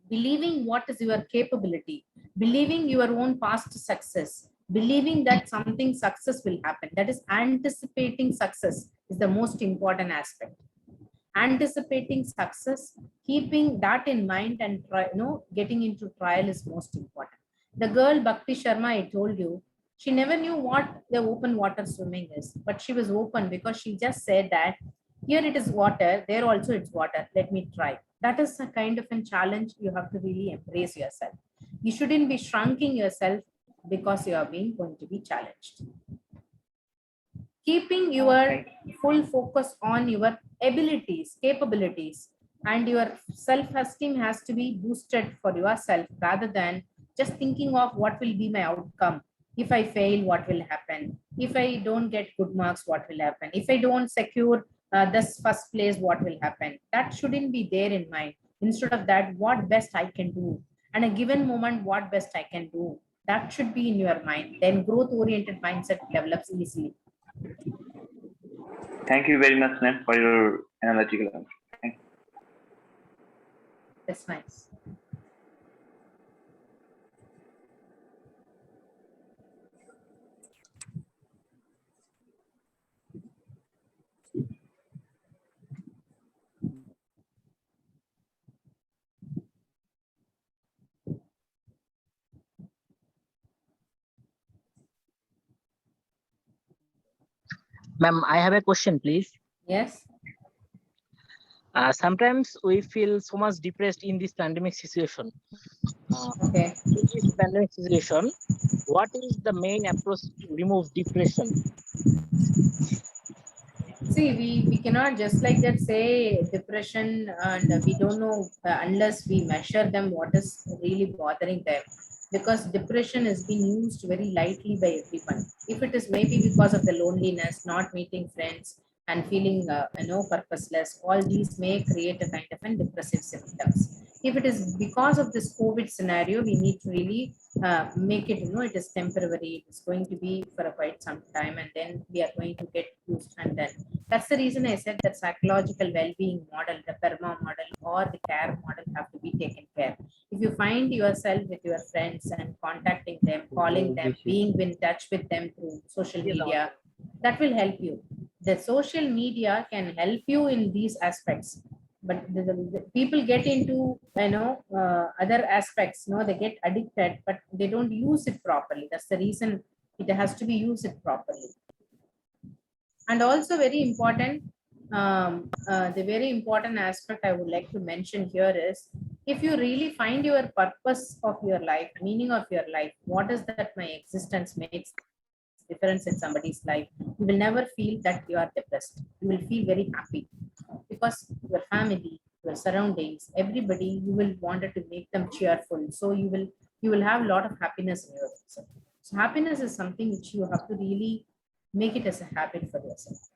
B: believing what is your capability, believing your own past success, believing that something success will happen, that is anticipating success is the most important aspect. Anticipating success, keeping that in mind and getting into trial is most important. The girl Bhakti Sharma, I told you, she never knew what the open water swimming is, but she was open because she just said that here it is water, there also it's water, let me try. That is a kind of a challenge you have to really embrace yourself. You shouldn't be shrinking yourself because you are being going to be challenged. keeping your
E: Thank
B: full focus on your abilities, capabilities, and your self-esteem has to be boosted for yourself rather than just thinking of what will be my outcome. If I fail, what will happen? If I don't get good marks, what will happen? If I don't secure this first place, what will happen? That shouldn't be there in mind. Instead of that, what best I can do? And a given moment, what best I can do? That should be in your mind. Then growth-oriented mindset develops easily.
E: Thank you very much, ma'am, for your analytical answer. Thank you.
B: That's nice.
F: Ma'am, I have a question, please.
B: Yes.
F: Sometimes we feel so much depressed in this pandemic situation.
B: Okay.
F: In this pandemic situation, what is the main approach to remove depression?
B: See, we cannot just like that say depression, and we don't know unless we measure them what is really bothering them, because depression is being used very lightly by everyone. If it is maybe because of the loneliness, not meeting friends, and feeling purposeless, all these may create a kind of an depressive symptoms. If it is because of this COVID scenario, we need to really make it, it is temporary, it's going to be for a quite some time, and then we are going to get used. And then that's the reason I said that psychological well-being model, the PERMA model or the CARE model have to be taken care. If you find yourself with your friends and contacting them, calling them, being in touch with them through social media, that will help you. The social media can help you in these aspects, but the people get into other aspects. They get addicted, but they don't use it properly. That's the reason it has to be used properly. And also very important, the very important aspect I would like to mention here is, if you really find your purpose of your life, meaning of your life, what is that my existence makes difference in somebody's life, you will never feel that you are depressed. You will feel very happy, because your family, your surroundings, everybody, you will want to make them cheerful. So you will have a lot of happiness in yourself. So happiness is something which you have to really make it as a habit for yourself.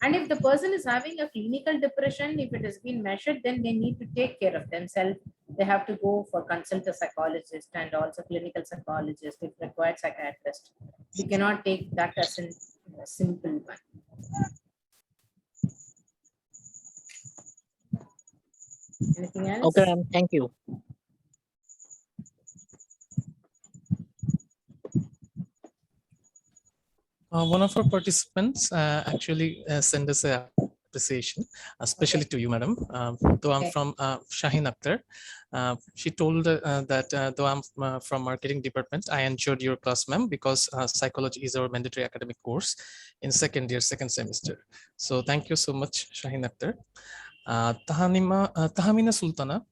B: And if the person is having a clinical depression, if it has been measured, then they need to take care of themselves. They have to go for consult a psychologist and also clinical psychologist, if required psychiatrist. We cannot take that as a simple one. Anything else?
F: Okay, ma'am. Thank you.
A: One of our participants actually sent us a appreciation, especially to you, madam. Though I'm from Shaheen Akhtar, she told that though I'm from marketing department, I enjoyed your class, ma'am, because psychology is our mandatory academic course in second year, second semester. So thank you so much, Shaheen Akhtar. Tahamina Sultana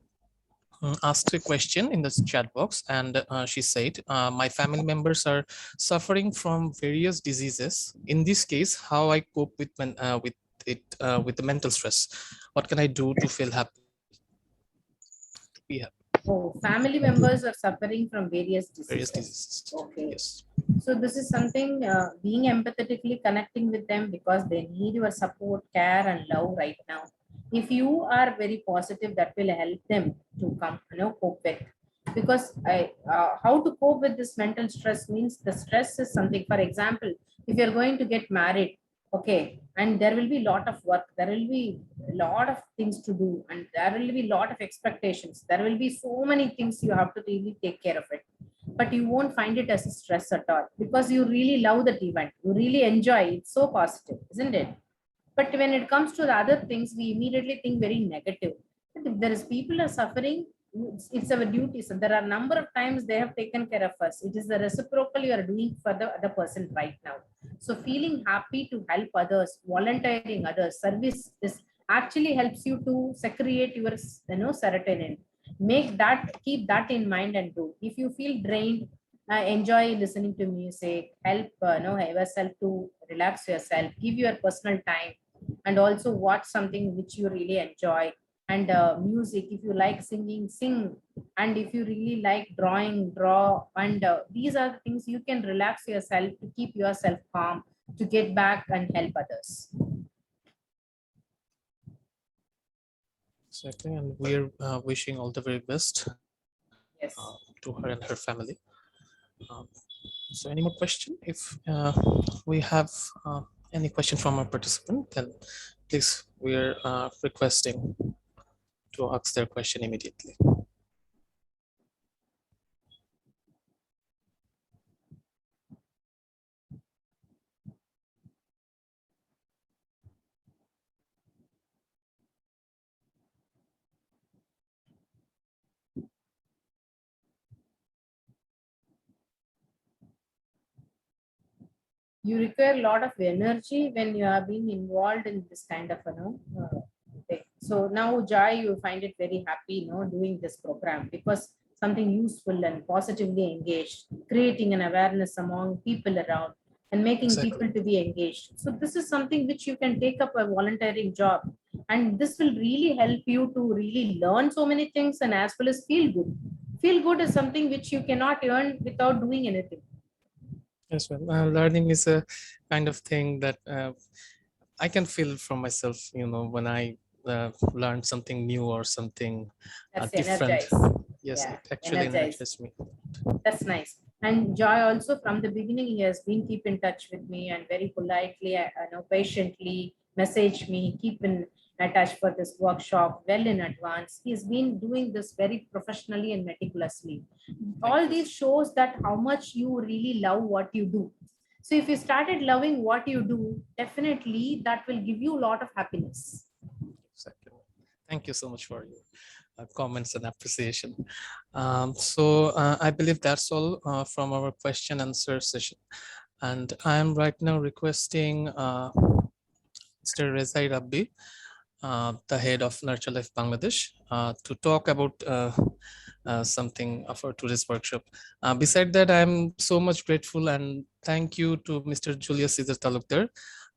A: asked a question in the chat box, and she said, my family members are suffering from various diseases. In this case, how I cope with the mental stress? What can I do to feel happy?
B: Oh, family members are suffering from various
A: diseases.
B: Okay.
A: Yes.
B: So this is something, being empathetically connecting with them, because they need your support, care, and love right now. If you are very positive, that will help them to cope with. Because how to cope with this mental stress means, the stress is something. For example, if you're going to get married, okay, and there will be a lot of work, there will be a lot of things to do, and there will be a lot of expectations. There will be so many things you have to really take care of it. But you won't find it as a stress at all, because you really love that event. You really enjoy it. It's so positive, isn't it? But when it comes to the other things, we immediately think very negative. But if there is people are suffering, it's our duty. So there are a number of times they have taken care of us. It is the reciprocal you are doing for the other person right now. So feeling happy to help others, volunteering others, service is actually helps you to secrete your serotonin. Keep that in mind and do. If you feel drained, enjoy listening to music, help yourself to relax yourself, give your personal time, and also watch something which you really enjoy. And music, if you like singing, sing. And if you really like drawing, draw. And these are the things you can relax yourself to keep yourself calm, to get back and help others.
A: Exactly, and we're wishing all the very best
B: Yes.
A: to her and her family. So any more question? If we have any question from our participant, then please, we're requesting to ask their question immediately.
B: You require a lot of energy when you are being involved in this kind of thing. So now, Joy, you find it very happy, doing this program, because something useful and positively engaged, creating an awareness among people around and making
A: Exactly.
B: people to be engaged. So this is something which you can take up a volunteering job, and this will really help you to really learn so many things and as well as feel good. Feel good is something which you cannot earn without doing anything.
A: Yes, well, learning is a kind of thing that I can feel from myself, when I learn something new or something
B: That's
A: different.
B: energize.
A: Yes,
B: Yeah,
A: it actually
B: energize.
A: energizes me.
B: That's nice. And Joy also from the beginning, he has been keep in touch with me and very politely, patiently message me, keep in touch for this workshop well in advance. He's been doing this very professionally and meticulously. All these shows that how much you really love what you do. So if you started loving what you do, definitely that will give you a lot of happiness.
A: Exactly. Thank you so much for your comments and appreciation. So I believe that's all from our question answer session. And I am right now requesting Mr. Rezai Rabbi, the head of Nurture Life Bangladesh, to talk about something for today's workshop. Beside that, I'm so much grateful and thank you to Mr. Julius Caesar Talukdar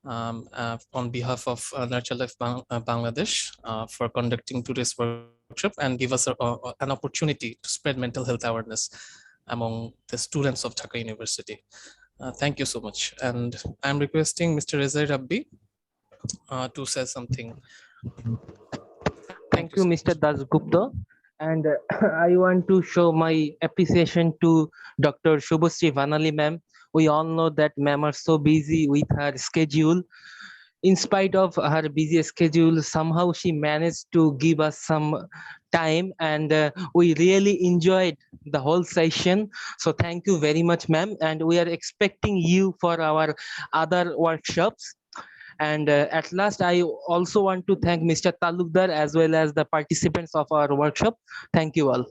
A: on behalf of Nurture Life Bangladesh for conducting today's workshop and give us an opportunity to spread mental health awareness among the students of Dhaka University. Thank you so much. And I'm requesting Mr. Rezai Rabbi to say something.
G: Thank you, Mr. Dasgupta. And I want to show my appreciation to Dr. Shubhasri Vanali ma'am. We all know that ma'am are so busy with her schedule. In spite of her busy schedule, somehow she managed to give us some time, and we really enjoyed the whole session. So thank you very much, ma'am. And we are expecting you for our other workshops. And at last, I also want to thank Mr. Talukdar as well as the participants of our workshop. Thank you all.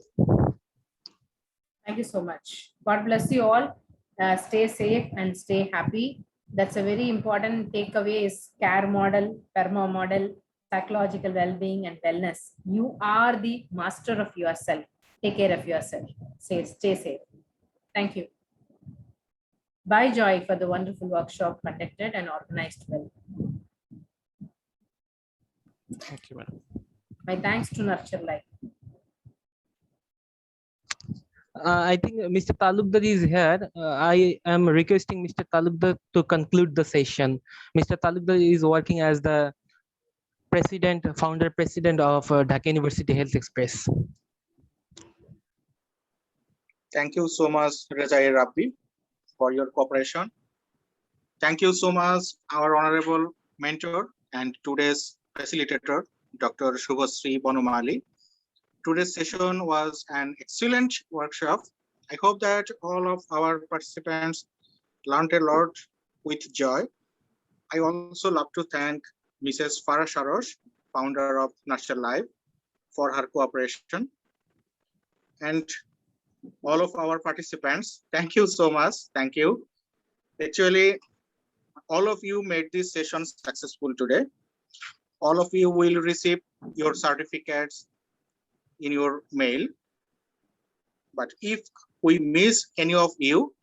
B: Thank you so much. God bless you all. Stay safe and stay happy. That's a very important takeaway is care model, PERMA model, psychological well-being and wellness. You are the master of yourself. Take care of yourself. Stay safe. Thank you. Bye, Joy, for the wonderful workshop conducted and organized well.
A: Thank you, madam.
B: My thanks to Nurture Life.
G: I think Mr. Talukdar is here. I am requesting Mr. Talukdar to conclude the session. Mr. Talukdar is working as the founder president of Dhaka University Health Express.
H: Thank you so much, Rezai Rabbi, for your cooperation. Thank you so much, our honorable mentor and today's facilitator, Dr. Shubhasri Banumali. Today's session was an excellent workshop. I hope that all of our participants learned a lot with joy. I also love to thank Mrs. Farah Sarosh, founder of Nurture Life, for her cooperation. And all of our participants, thank you so much. Thank you. Actually, all of you made this session successful today. All of you will receive your certificates in your mail. But if we miss any of you,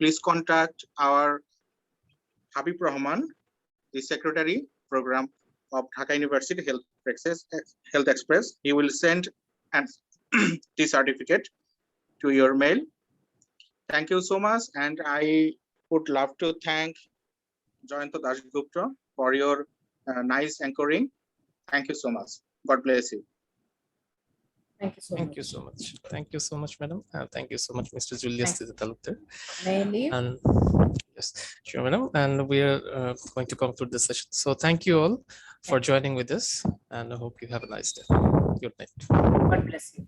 H: please contact our Habib Rahman, the Secretary Program of Dhaka University Health Express. He will send the certificate to your mail. Thank you so much. And I would love to thank Jayanta Dasgupta for your nice anchoring. Thank you so much. God bless you.
B: Thank you so
A: Thank
B: much.
A: you so much. Thank you so much, madam. Thank you so much, Mr. Julius
B: Thank
A: Talukdar.
B: May I leave?
A: And yes, sure, madam. And we are going to conclude the session. So thank you all for joining with us, and I hope you have a nice day. Good night.
B: God bless you.